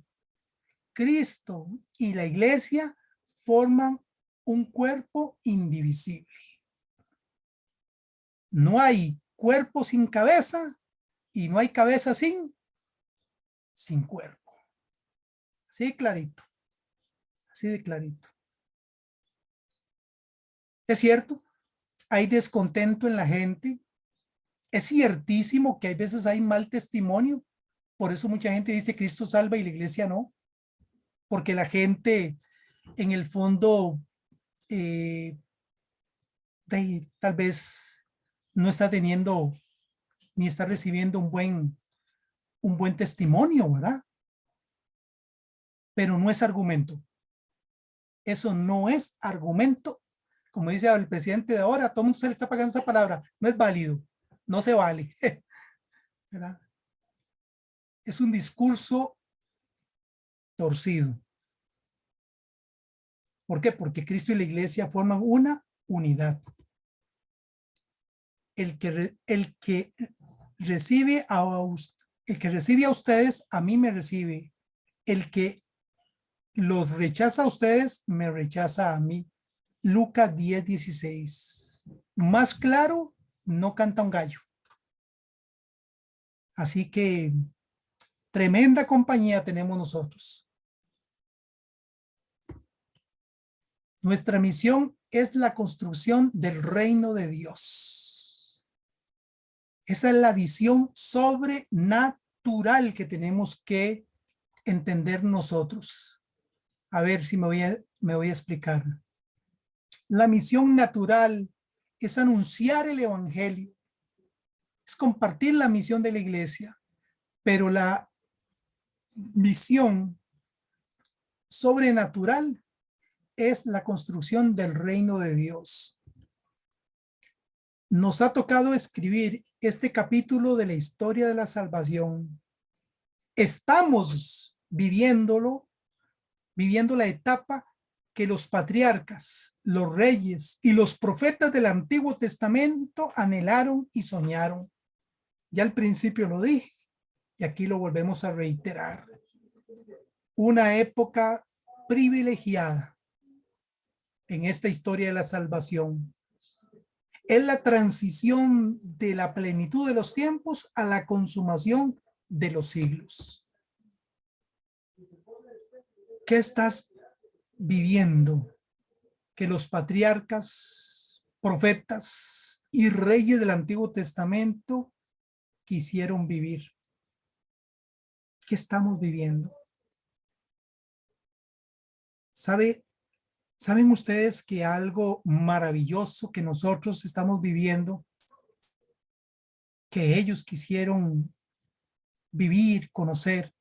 Cristo y la iglesia forman un cuerpo indivisible. No hay cuerpo sin cabeza y no hay cabeza sin cuerpo. Así de clarito. Así de clarito. Es cierto, hay descontento en la gente. Es ciertísimo que hay veces hay mal testimonio. Por eso mucha gente dice Cristo salva y la iglesia no. Porque la gente en el fondo tal vez no está teniendo ni está recibiendo un buen testimonio, ¿verdad? Pero no es argumento. Eso no es argumento. Como dice el presidente de ahora, todo el mundo se le está pagando esa palabra. No es válido. No se vale. ¿Verdad? Es un discurso torcido. ¿Por qué? Porque Cristo y la iglesia forman una unidad. El que recibe a ustedes, a mí me recibe. El que los rechaza a ustedes, me rechaza a mí. Lucas 10:16. Más claro, no canta un gallo. Así que tremenda compañía tenemos nosotros. Nuestra misión es la construcción del reino de Dios. Esa es la visión sobrenatural que tenemos que entender nosotros. A ver si me voy a explicar. La misión natural es anunciar el evangelio, es compartir la misión de la iglesia, pero la misión sobrenatural es la construcción del reino de Dios. Nos ha tocado escribir este capítulo de la historia de la salvación. Estamos viviendo la etapa que los patriarcas, los reyes y los profetas del Antiguo Testamento anhelaron y soñaron. Ya al principio lo dije y aquí lo volvemos a reiterar. Una época privilegiada en esta historia de la salvación. Es la transición de la plenitud de los tiempos a la consumación de los siglos. ¿Qué estás viviendo que los patriarcas, profetas y reyes del Antiguo Testamento quisieron vivir? ¿Qué estamos viviendo? ¿Saben ustedes que algo maravilloso que nosotros estamos viviendo, que ellos quisieron vivir, conocer,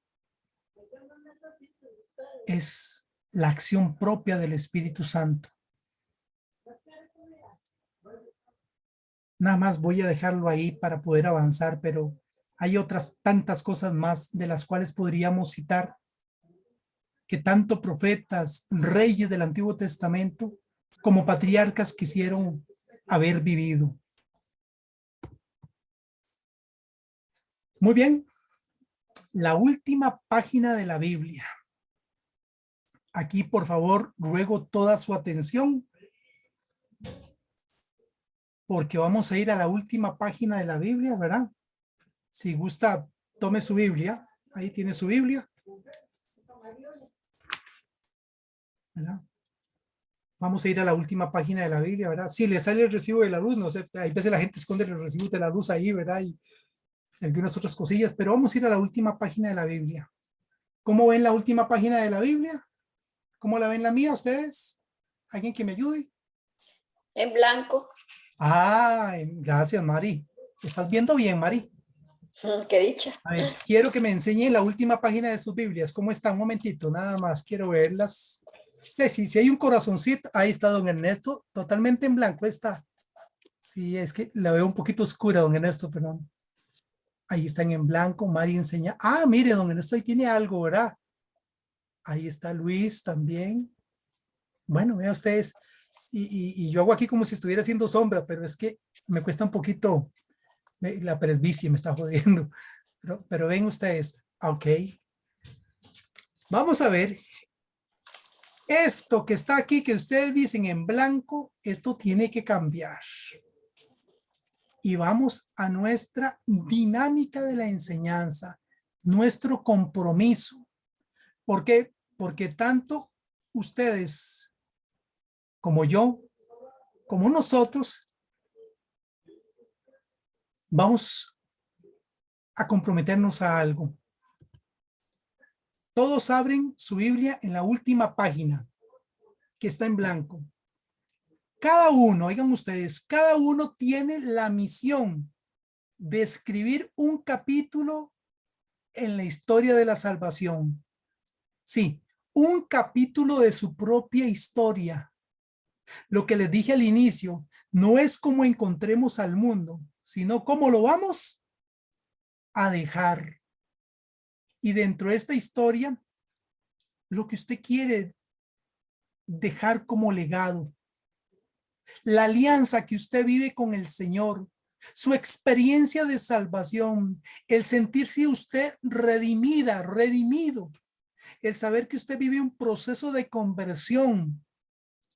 es la acción propia del Espíritu Santo? Nada más voy a dejarlo ahí para poder avanzar, pero hay otras tantas cosas más de las cuales podríamos citar, que tanto profetas, reyes del Antiguo Testamento, como patriarcas quisieron haber vivido. Muy bien, la última página de la Biblia. Aquí, por favor, ruego toda su atención, porque vamos a ir a la última página de la Biblia, ¿verdad? Si gusta, tome su Biblia. Ahí tiene su Biblia, ¿verdad? Vamos a ir a la última página de la Biblia, ¿verdad? Si le sale el recibo de la luz, no sé, hay veces la gente esconde los recibos de la luz ahí, ¿verdad? Y algunas otras cosillas, pero vamos a ir a la última página de la Biblia. ¿Cómo ven la última página de la Biblia? ¿Cómo la ven la mía ustedes? ¿Alguien que me ayude? En blanco. Ah, gracias, Mari. ¿Estás viendo bien, Mari? Qué dicha. A ver, quiero que me enseñe la última página de sus Biblias. ¿Cómo está? Un momentito, nada más. Quiero verlas. Sí, si hay un corazoncito, ahí está don Ernesto. Totalmente en blanco está. Sí, es que la veo un poquito oscura, don Ernesto, perdón. Ahí están en blanco. Mari enseña. Ah, mire, don Ernesto ahí tiene algo, ¿verdad? Ahí está Luis también. Bueno, vean ustedes. Y yo hago aquí como si estuviera haciendo sombra, pero es que me cuesta un poquito. La presbicia me está jodiendo. Pero ven ustedes. Ok. Vamos a ver. Esto que está aquí, que ustedes dicen en blanco, esto tiene que cambiar. Y vamos a nuestra dinámica de la enseñanza, nuestro compromiso. ¿Por qué? Porque tanto ustedes como yo, como nosotros, vamos a comprometernos a algo. Todos abren su Biblia en la última página, que está en blanco. Cada uno, oigan ustedes, cada uno tiene la misión de escribir un capítulo en la historia de la salvación. Sí, un capítulo de su propia historia. Lo que les dije al inicio, no es cómo encontremos al mundo, sino cómo lo vamos a dejar. Y dentro de esta historia, lo que usted quiere dejar como legado, la alianza que usted vive con el Señor, su experiencia de salvación, el sentirse usted redimida, redimido, el saber que usted vive un proceso de conversión,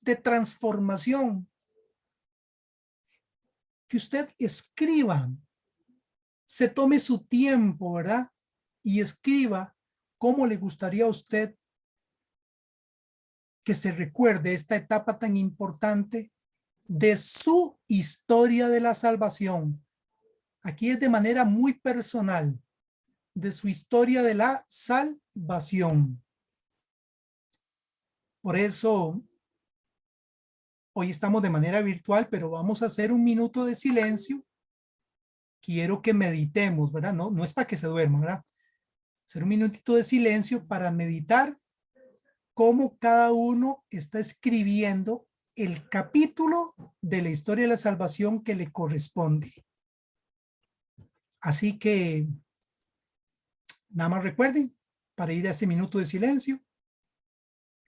de transformación, que usted escriba, se tome su tiempo, ¿verdad? Y escriba cómo le gustaría a usted que se recuerde esta etapa tan importante de su historia de la salvación. Aquí es de manera muy personal, de su historia de la salvación. Por eso, hoy estamos de manera virtual, pero vamos a hacer un minuto de silencio. Quiero que meditemos, ¿verdad? No es para que se duerman, ¿verdad? Hacer un minutito de silencio para meditar cómo cada uno está escribiendo el capítulo de la historia de la salvación que le corresponde. Así que, nada más recuerden, para ir a ese minuto de silencio,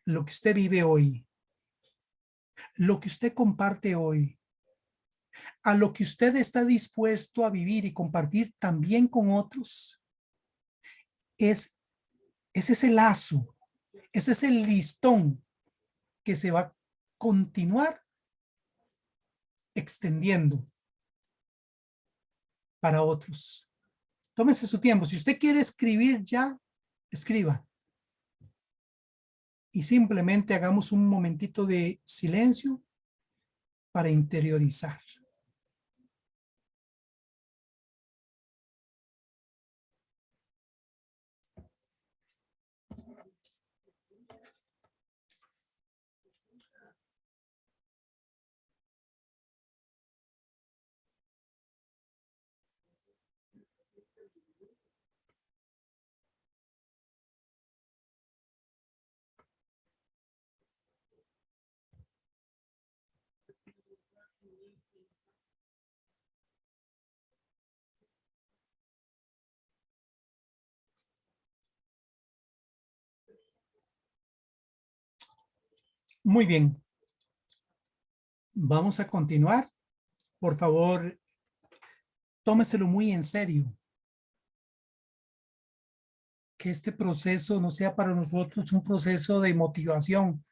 lo que usted vive hoy, lo que usted comparte hoy, a lo que usted está dispuesto a vivir y compartir también con otros, ese es el lazo, ese es el listón que se va a continuar extendiendo para otros. Tómese su tiempo. Si usted quiere escribir ya, escriba. y simplemente hagamos un momentito de silencio para interiorizar. Muy bien. Vamos a continuar. Por favor, tómeselo muy en serio. Que este proceso no sea para nosotros un proceso de motivación.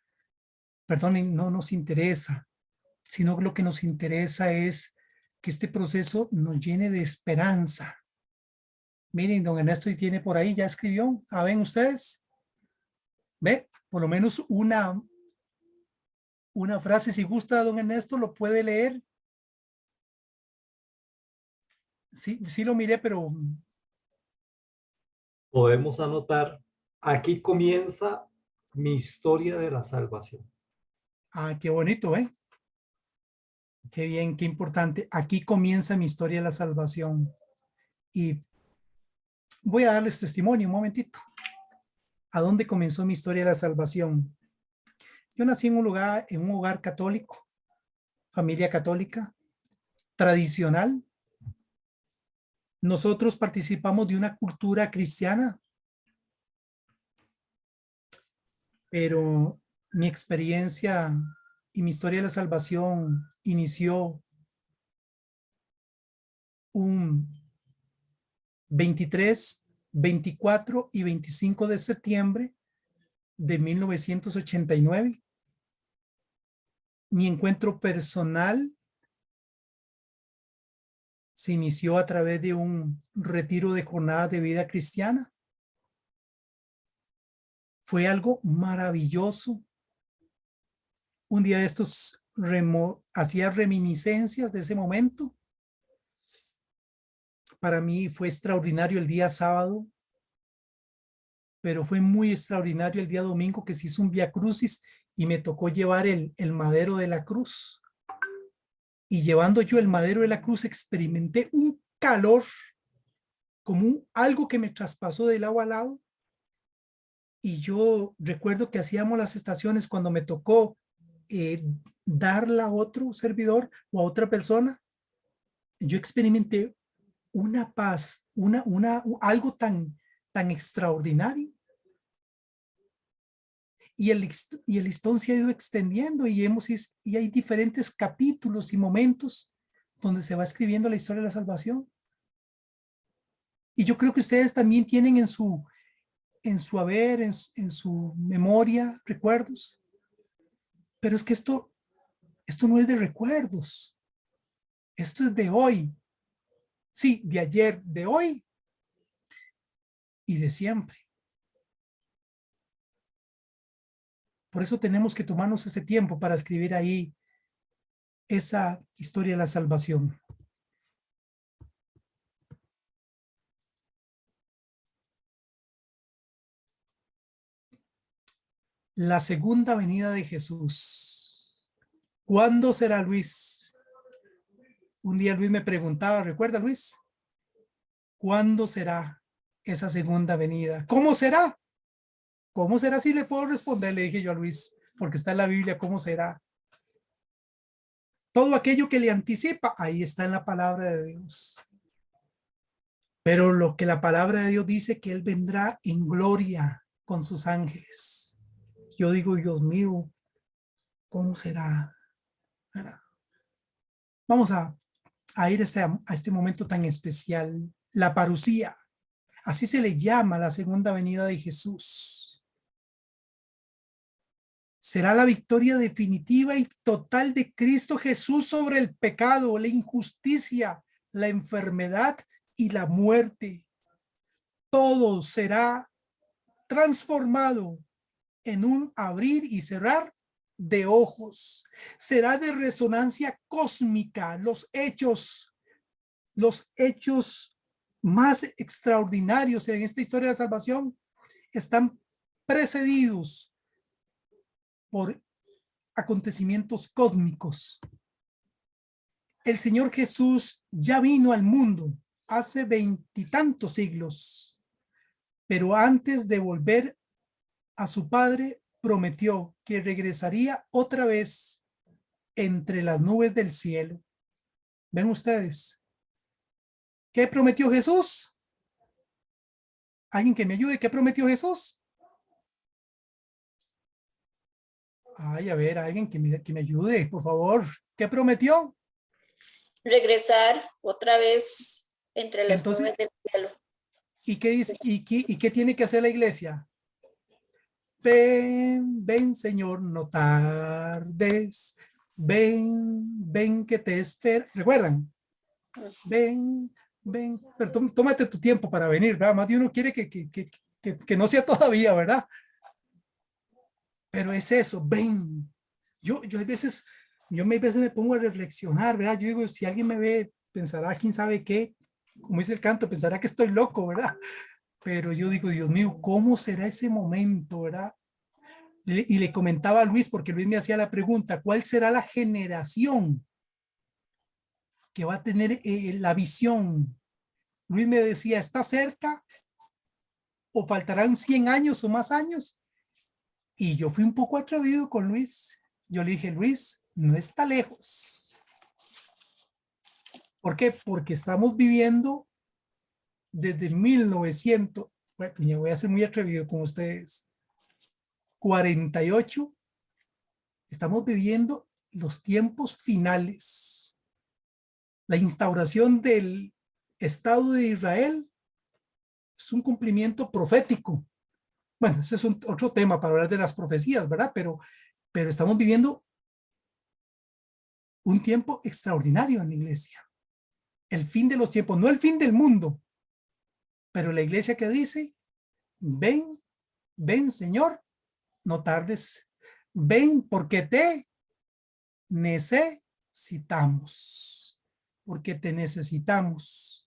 Perdonen, no nos interesa, sino que lo que nos interesa es que este proceso nos llene de esperanza. Miren, don Ernesto, y tiene por ahí, ya escribió. ¿Ven ustedes? Ve, por lo menos una frase. Si gusta, don Ernesto, lo puede leer. Sí, sí lo miré, pero Podemos anotar, aquí comienza mi historia de la salvación. qué bonito, ¿eh? Qué bien, qué importante. Aquí comienza mi historia de la salvación. Y voy a darles testimonio un momentito. ¿A dónde comenzó mi historia de la salvación? Yo nací en un hogar católico, familia católica, tradicional. Nosotros participamos de una cultura cristiana, pero mi experiencia y mi historia de la salvación inició un 23, 24 y 25 de septiembre de 1989. Mi encuentro personal se inició a través de un retiro de jornada de vida cristiana. Fue algo maravilloso. Un día de estos hacía reminiscencias de ese momento. Para mí fue extraordinario el día sábado, pero fue muy extraordinario el día domingo, que se hizo un vía crucis y me tocó llevar el madero de la cruz. Y llevando yo el madero de la cruz experimenté un calor, como algo que me traspasó de lado a lado. Y yo recuerdo que hacíamos las estaciones cuando me tocó darla a otro servidor o a otra persona. Yo experimenté una paz, algo tan extraordinario. Y el listón se ha ido extendiendo y hay diferentes capítulos y momentos donde se va escribiendo la historia de la salvación. Y yo creo que ustedes también tienen en su haber, en su memoria, recuerdos. Pero es que esto no es de recuerdos. Esto es de hoy. Sí, de ayer, de hoy y de siempre. Por eso tenemos que tomarnos ese tiempo para escribir ahí esa historia de la salvación. La segunda venida de Jesús. ¿Cuándo será, Luis? Un día Luis me preguntaba, ¿recuerda, Luis? ¿Cuándo será esa segunda venida? ¿Cómo será? ¿Cómo será? Si le puedo responder, le dije yo a Luis, porque está en la Biblia, ¿cómo será? Todo aquello que le anticipa, ahí está en la palabra de Dios. Pero lo que la palabra de Dios dice, que Él vendrá en gloria con sus ángeles. Yo digo, Dios mío, ¿cómo será? Vamos a ir a este momento tan especial, la parusía. Así se le llama la segunda venida de Jesús. Será la victoria definitiva y total de Cristo Jesús sobre el pecado, la injusticia, la enfermedad y la muerte. Todo será transformado en un abrir y cerrar de ojos. Será de resonancia cósmica. Los hechos más extraordinarios en esta historia de la salvación están precedidos por acontecimientos cósmicos. El Señor Jesús ya vino al mundo hace 20 y tantos siglos, pero antes de volver a su Padre, prometió que regresaría otra vez entre las nubes del cielo. ¿Ven ustedes? ¿Qué prometió Jesús? ¿Alguien que me ayude? ¿Qué prometió Jesús? Ay, a ver, alguien que me ayude, por favor. ¿Qué prometió? Regresar otra vez entre las Entonces, nubes del cielo. ¿y qué dice? ¿Y qué tiene que hacer la iglesia? Ven, ven, Señor, no tardes. Ven, ven que te espero. ¿Recuerdan? Ven, ven. Pero tómate tu tiempo para venir, ¿verdad? Más de uno quiere que no sea todavía, ¿verdad? Pero es eso, ven. Yo a veces me pongo a reflexionar, ¿verdad? Yo digo, si alguien me ve, pensará, quién sabe qué, como dice el canto, pensará que estoy loco, ¿verdad? Pero yo digo, Dios mío, ¿cómo será ese momento, verdad? Y le comentaba a Luis, porque Luis me hacía la pregunta, ¿cuál será la generación que va a tener la visión? Luis me decía, ¿está cerca? ¿O faltarán 100 años o más años? Y yo fui un poco atrevido con Luis. Yo le dije, Luis, no está lejos. ¿Por qué? Porque estamos viviendo desde 1900, bueno, me voy a ser muy atrevido con ustedes, 48, estamos viviendo los tiempos finales. La instauración del Estado de Israel es un cumplimiento profético. Bueno, ese es otro tema para hablar de las profecías, ¿verdad? Pero estamos viviendo un tiempo extraordinario en la iglesia. El fin de los tiempos, no el fin del mundo, pero la iglesia que dice, ven, ven, Señor, no tardes, ven porque te necesitamos, porque te necesitamos.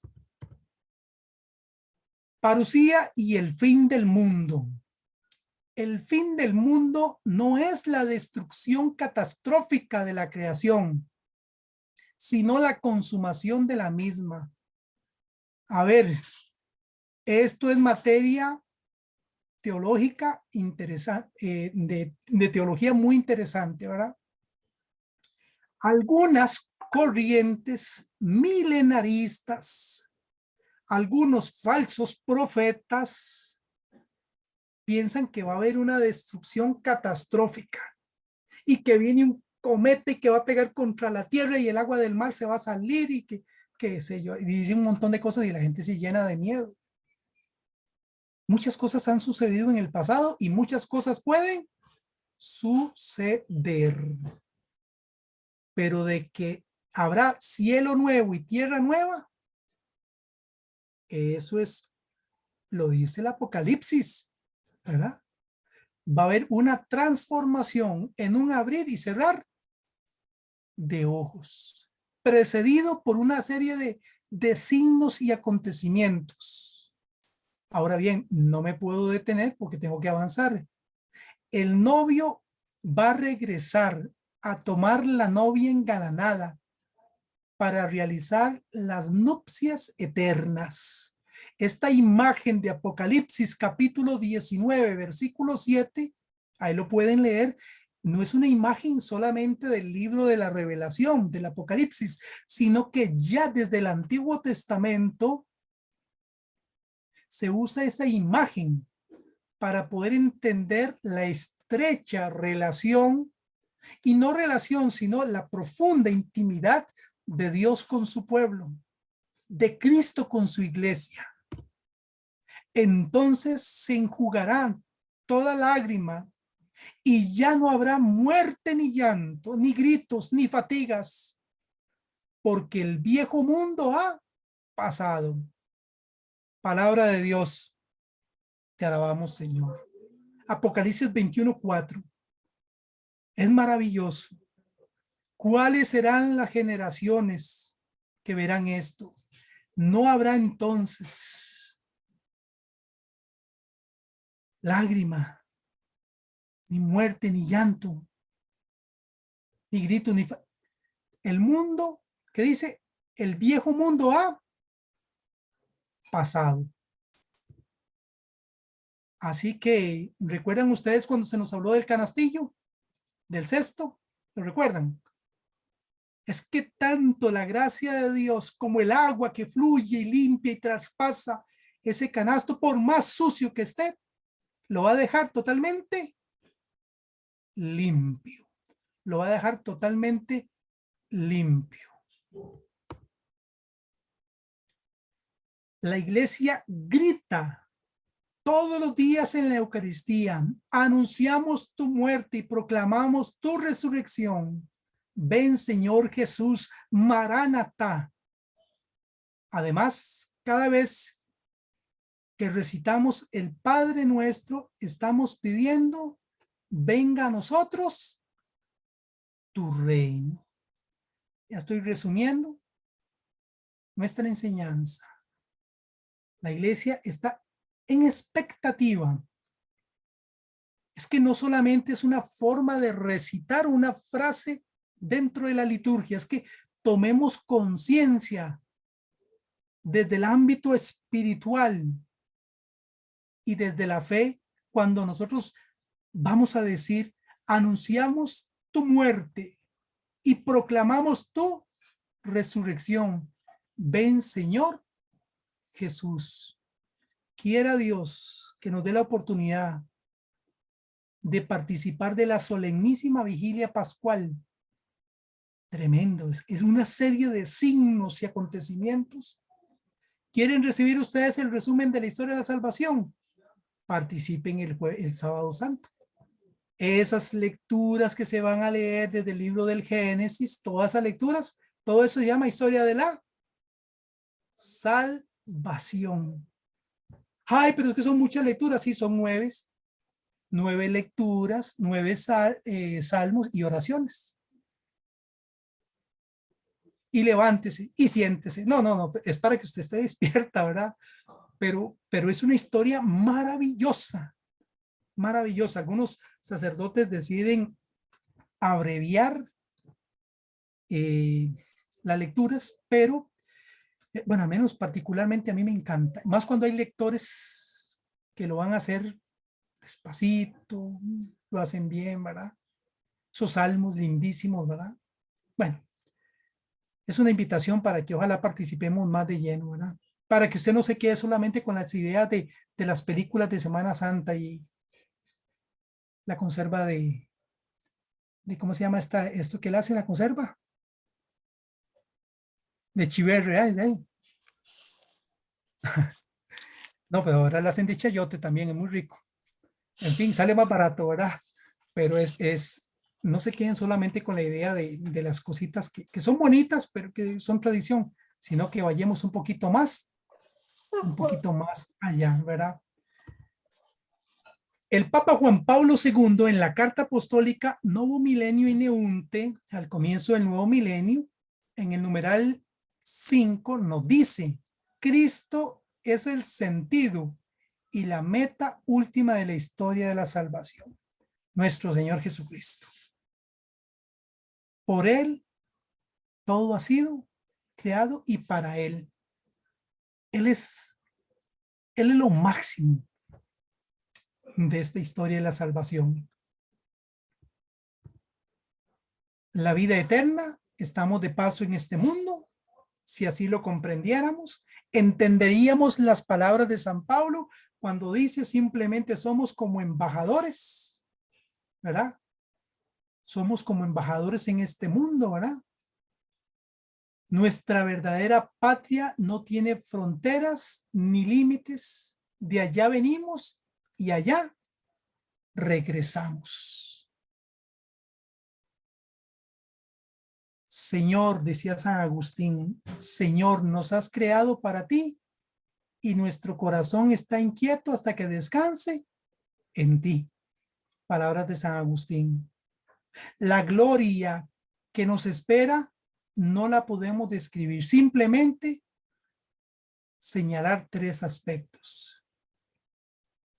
Parusía y el fin del mundo. El fin del mundo no es la destrucción catastrófica de la creación, sino la consumación de la misma. A ver, esto es materia teológica interesante, de teología muy interesante, ¿verdad? Algunas corrientes milenaristas, algunos falsos profetas piensan que va a haber una destrucción catastrófica y que viene un cometa y que va a pegar contra la tierra y el agua del mar se va a salir y que qué sé yo, y dice un montón de cosas y la gente se llena de miedo. Muchas cosas han sucedido en el pasado y muchas cosas pueden suceder. Pero de que habrá cielo nuevo y tierra nueva, eso es, lo dice el Apocalipsis, ¿verdad? Va a haber una transformación en un abrir y cerrar de ojos, precedido por una serie de signos y acontecimientos. Ahora bien, no me puedo detener porque tengo que avanzar. El novio va a regresar a tomar la novia engalanada para realizar las nupcias eternas. Esta imagen de Apocalipsis capítulo 19, versículo 7, ahí lo pueden leer, no es una imagen solamente del libro de la Revelación, del Apocalipsis, sino que ya desde el Antiguo Testamento se usa esa imagen para poder entender la estrecha relación, y no relación, sino la profunda intimidad de Dios con su pueblo, de Cristo con su iglesia. Entonces se enjugará toda lágrima y ya no habrá muerte ni llanto, ni gritos, ni fatigas, porque el viejo mundo ha pasado. Palabra de Dios. Te alabamos, Señor. Apocalipsis 21:4. Es maravilloso. ¿Cuáles serán las generaciones que verán esto? No habrá entonces lágrima, ni muerte, ni llanto, ni grito, ni... El mundo, ¿qué dice? El viejo mundo ha pasado. Así que, ¿recuerdan ustedes cuando se nos habló del canastillo? Del cesto, ¿lo recuerdan? Es que tanto la gracia de Dios como el agua que fluye y limpia y traspasa ese canasto, por más sucio que esté, lo va a dejar totalmente limpio. Lo va a dejar totalmente limpio. La iglesia grita todos los días en la Eucaristía. Anunciamos tu muerte y proclamamos tu resurrección. Ven, Señor Jesús, Maranatá. Además, cada vez que recitamos el Padre Nuestro, estamos pidiendo, venga a nosotros tu reino. Ya estoy resumiendo nuestra enseñanza. La iglesia está en expectativa. Es que no solamente es una forma de recitar una frase dentro de la liturgia, es que tomemos conciencia desde el ámbito espiritual y desde la fe, cuando nosotros vamos a decir, anunciamos tu muerte y proclamamos tu resurrección. Ven, Señor Jesús. Quiera Dios que nos dé la oportunidad de participar de la solemnísima vigilia pascual. Tremendo, es una serie de signos y acontecimientos. ¿Quieren recibir ustedes el resumen de la historia de la salvación? Participen el sábado santo. Esas lecturas que se van a leer desde el libro del Génesis, todas esas lecturas, todo eso se llama historia de la salvación. Ay, pero es que son muchas lecturas, sí, son 9 lecturas, 9 salmos y oraciones. Y levántese y siéntese. No, es para que usted esté despierta, ¿verdad? Pero es una historia maravillosa, maravillosa. Algunos sacerdotes deciden abreviar las lecturas, pero bueno, al menos particularmente a mí me encanta. Más cuando hay lectores que lo van a hacer despacito, lo hacen bien, ¿verdad? Esos salmos lindísimos, ¿verdad? Bueno, es una invitación para que ojalá participemos más de lleno, ¿verdad? Para que usted no se quede solamente con las ideas de las películas de Semana Santa y la conserva de ¿cómo se llama esto que le hacen la conserva? De chiverre, ¿eh? No, pero ahora la hacen de chayote también, es muy rico. En fin, sale más barato, ¿verdad? Pero no se queden solamente con la idea de las cositas que son bonitas, pero que son tradición, sino que vayamos un poquito más allá, ¿verdad? El Papa Juan Pablo II en la Carta Apostólica Novo Milenio in Eunte, al comienzo del nuevo milenio, en el numeral 5 nos dice, Cristo es el sentido y la meta última de la historia de la salvación, nuestro Señor Jesucristo. Por Él todo ha sido creado y para Él. Él es lo máximo de esta historia de la salvación. La vida eterna, estamos de paso en este mundo. Si así lo comprendiéramos, entenderíamos las palabras de San Pablo cuando dice simplemente somos como embajadores, ¿verdad? Somos como embajadores en este mundo, ¿verdad? Nuestra verdadera patria no tiene fronteras ni límites. De allá venimos y allá regresamos. Señor, decía San Agustín, Señor, nos has creado para ti y nuestro corazón está inquieto hasta que descanse en ti. Palabras de San Agustín. La gloria que nos espera no la podemos describir, simplemente señalar 3 aspectos.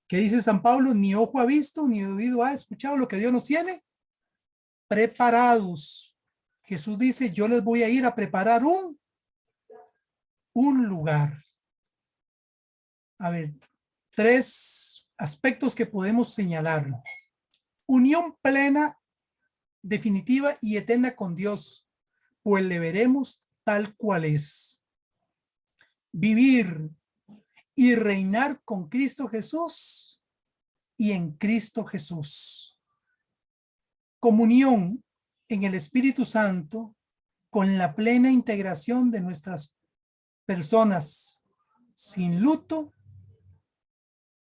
¿Qué dice San Pablo? Ni ojo ha visto, ni oído ha escuchado lo que Dios nos tiene preparados. Jesús dice, yo les voy a ir a preparar un lugar. A ver, 3 aspectos que podemos señalar. Unión plena, definitiva y eterna con Dios, pues le veremos tal cual es. Vivir y reinar con Cristo Jesús y en Cristo Jesús. Comunión en el Espíritu Santo con la plena integración de nuestras personas, sin luto,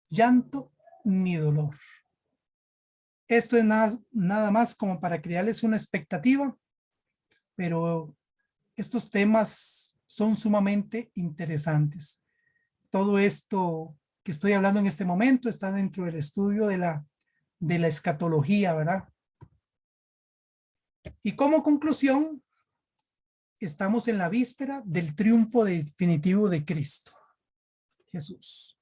llanto ni dolor. Esto es nada más como para crearles una expectativa, pero estos temas son sumamente interesantes. Todo esto que estoy hablando en este momento está dentro del estudio de la escatología, ¿verdad? Y como conclusión, estamos en la víspera del triunfo definitivo de Cristo, Jesús.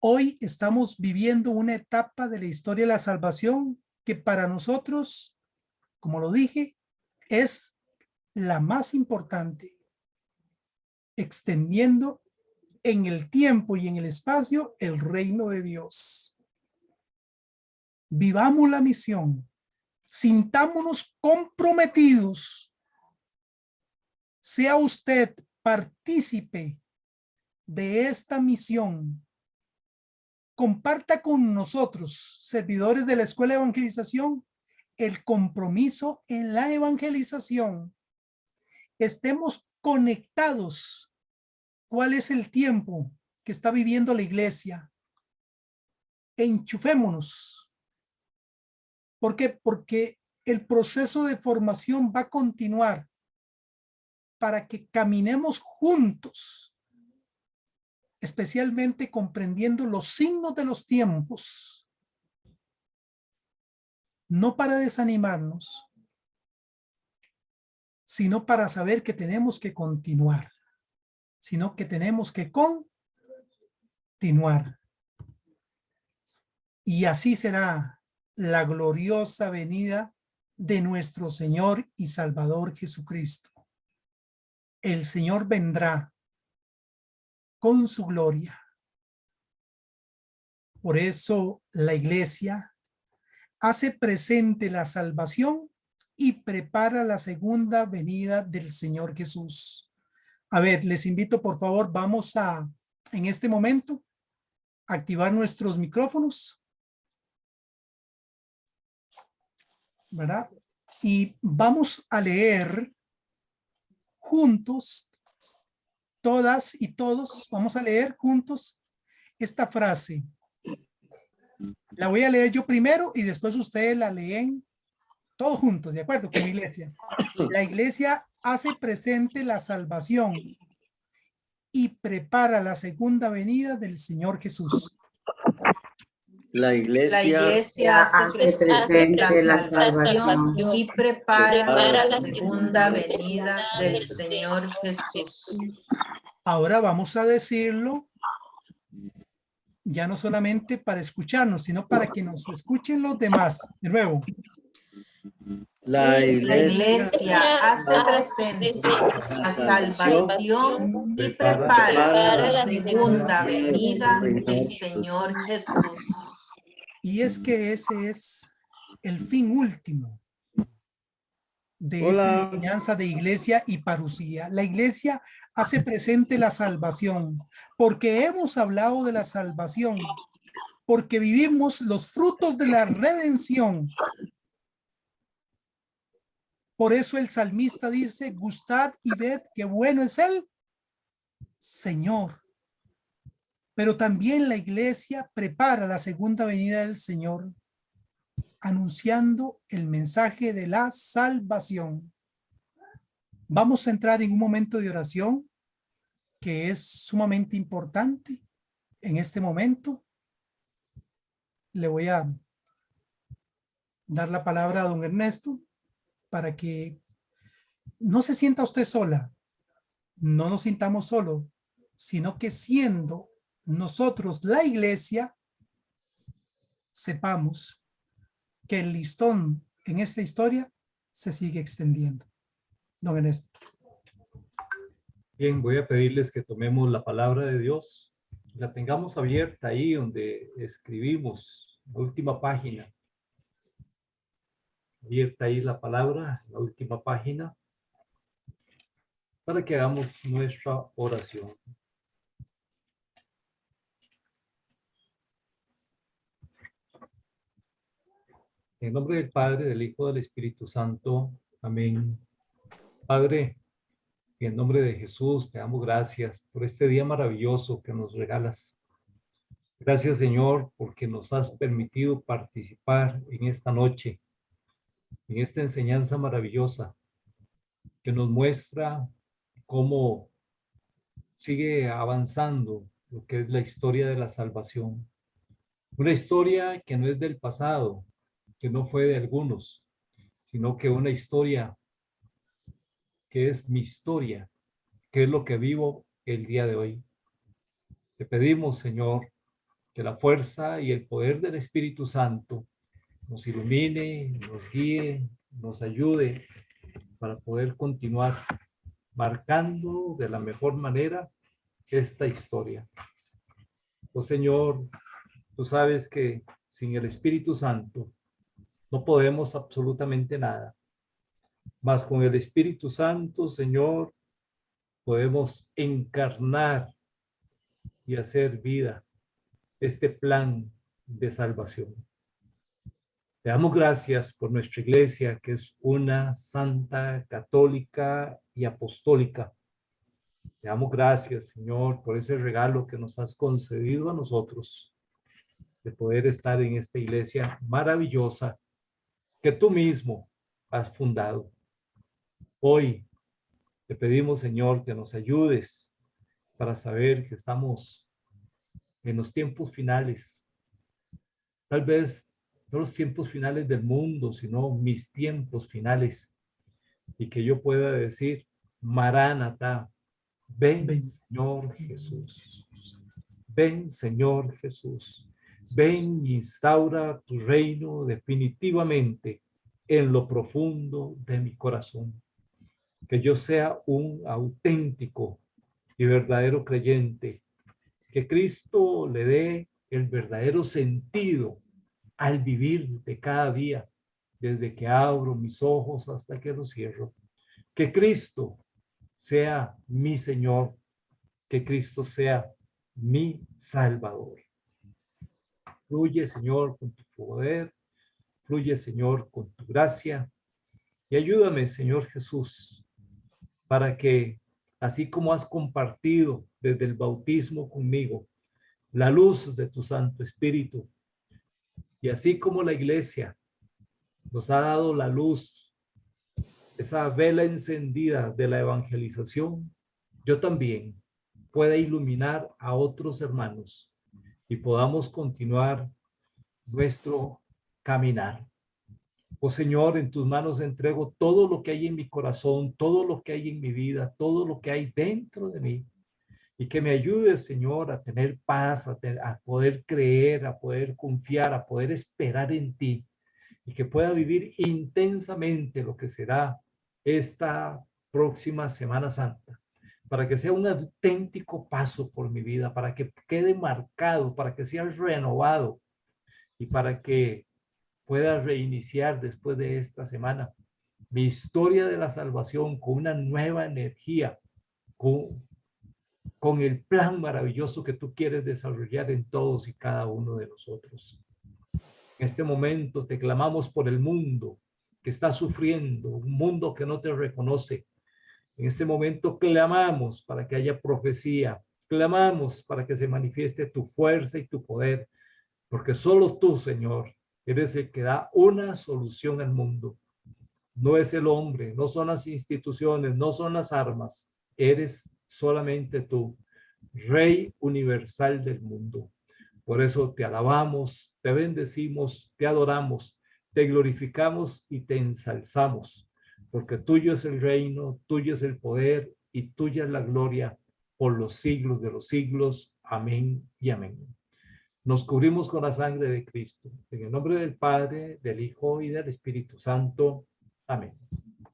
Hoy estamos viviendo una etapa de la historia de la salvación que para nosotros, como lo dije, es la más importante, extendiendo en el tiempo y en el espacio el reino de Dios. Vivamos la misión, sintámonos comprometidos, sea usted partícipe de esta misión. Comparta con nosotros, servidores de la Escuela de Evangelización, el compromiso en la evangelización. Estemos conectados. ¿Cuál es el tiempo que está viviendo la iglesia? Enchufémonos. ¿Por qué? Porque el proceso de formación va a continuar para que caminemos juntos, especialmente comprendiendo los signos de los tiempos, no para desanimarnos, sino para saber que tenemos que continuar, sino que tenemos que continuar. Y así será la gloriosa venida de nuestro Señor y Salvador Jesucristo. El Señor vendrá con su gloria. Por eso la iglesia hace presente la salvación y prepara la segunda venida del Señor Jesús. A ver, les invito por favor, vamos a, en este momento, activar nuestros micrófonos, ¿verdad? Y vamos a leer juntos, todas y todos, vamos a leer juntos esta frase. La voy a leer yo primero y después ustedes la leen todos juntos, ¿de acuerdo? Como iglesia. La iglesia hace presente la salvación y prepara la segunda venida del Señor Jesús. La iglesia hace presente la salvación salvación y prepara prepara la segunda venida del Señor Jesús. Ahora vamos a decirlo ya no solamente para escucharnos, sino para que nos escuchen los demás. De nuevo. La La iglesia iglesia hace presente la salvación y prepara la segunda venida del Señor Jesús. Y es que ese es el fin último de esta enseñanza de iglesia y parucía. La iglesia hace presente la salvación, porque hemos hablado de la salvación, porque vivimos los frutos de la redención. Por eso el salmista dice, gustad y ved qué bueno es el Señor. Pero también la iglesia prepara la segunda venida del Señor, anunciando el mensaje de la salvación. Vamos a entrar en un momento de oración que es sumamente importante en este momento. le voy a dar la palabra a don Ernesto para que no se sienta usted sola, no nos sintamos solos, sino que siendo nosotros la iglesia, sepamos que el listón en esta historia se sigue extendiendo. Don Ernesto. Bien, voy a pedirles que tomemos la palabra de Dios, la tengamos abierta ahí donde escribimos, la última página. Abierta ahí la palabra, la última página, para que hagamos nuestra oración. En nombre del Padre, del Hijo, del Espíritu Santo. Amén. Padre, en nombre de Jesús, te damos gracias por este día maravilloso que nos regalas. Gracias, Señor, porque nos has permitido participar en esta noche, en esta enseñanza maravillosa que nos muestra cómo sigue avanzando lo que es la historia de la salvación. Una historia que no es del pasado, que no fue de algunos, sino que una historia que es mi historia, que es lo que vivo el día de hoy. Te pedimos, Señor, que la fuerza y el poder del Espíritu Santo nos ilumine, nos guíe, nos ayude para poder continuar marcando de la mejor manera esta historia. Oh Señor, tú sabes que sin el Espíritu Santo no podemos absolutamente nada. Mas con el Espíritu Santo, Señor, podemos encarnar y hacer vida este plan de salvación. Te damos gracias por nuestra iglesia, que es una santa, católica y apostólica. Te damos gracias, Señor, por ese regalo que nos has concedido a nosotros, de poder estar en esta iglesia maravillosa que tú mismo has fundado. Hoy te pedimos, Señor, que nos ayudes para saber que estamos en los tiempos finales. Tal vez no los tiempos finales del mundo, sino mis tiempos finales. Y que yo pueda decir, Maránata, ven, Señor Jesús. Ven, Señor Jesús. Ven y instaura tu reino definitivamente en lo profundo de mi corazón. Que yo sea un auténtico y verdadero creyente. Que Cristo le dé el verdadero sentido al vivir de cada día, desde que abro mis ojos hasta que los cierro. Que Cristo sea mi Señor, que Cristo sea mi Salvador. Fluye, Señor, con tu poder, fluye, Señor, con tu gracia, y ayúdame, Señor Jesús, para que, así como has compartido desde el bautismo conmigo, la luz de tu Santo Espíritu, y así como la iglesia nos ha dado la luz, esa vela encendida de la evangelización, yo también pueda iluminar a otros hermanos y podamos continuar nuestro caminar. Oh Señor, en tus manos entrego todo lo que hay en mi corazón, todo lo que hay en mi vida, todo lo que hay dentro de mí. Y que me ayudes, Señor, a tener paz, a poder creer, a poder confiar, a poder esperar en ti. Y que pueda vivir intensamente lo que será esta próxima Semana Santa. Para que sea un auténtico paso por mi vida, para que quede marcado, para que sea renovado y para que pueda reiniciar después de esta semana mi historia de la salvación con una nueva energía, con el plan maravilloso que tú quieres desarrollar en todos y cada uno de nosotros. En este momento te clamamos por el mundo que está sufriendo, un mundo que no te reconoce. En este momento clamamos para que haya profecía, clamamos para que se manifieste tu fuerza y tu poder, porque solo tú, Señor, eres el que da una solución al mundo. No es el hombre, no son las instituciones, no son las armas, eres solamente tú, Rey universal del mundo. Por eso te alabamos, te bendecimos, te adoramos, te glorificamos y te ensalzamos, porque tuyo es el reino, tuyo es el poder y tuya es la gloria por los siglos de los siglos. Amén y amén. Nos cubrimos con la sangre de Cristo. En el nombre del Padre, del Hijo y del Espíritu Santo. Amén.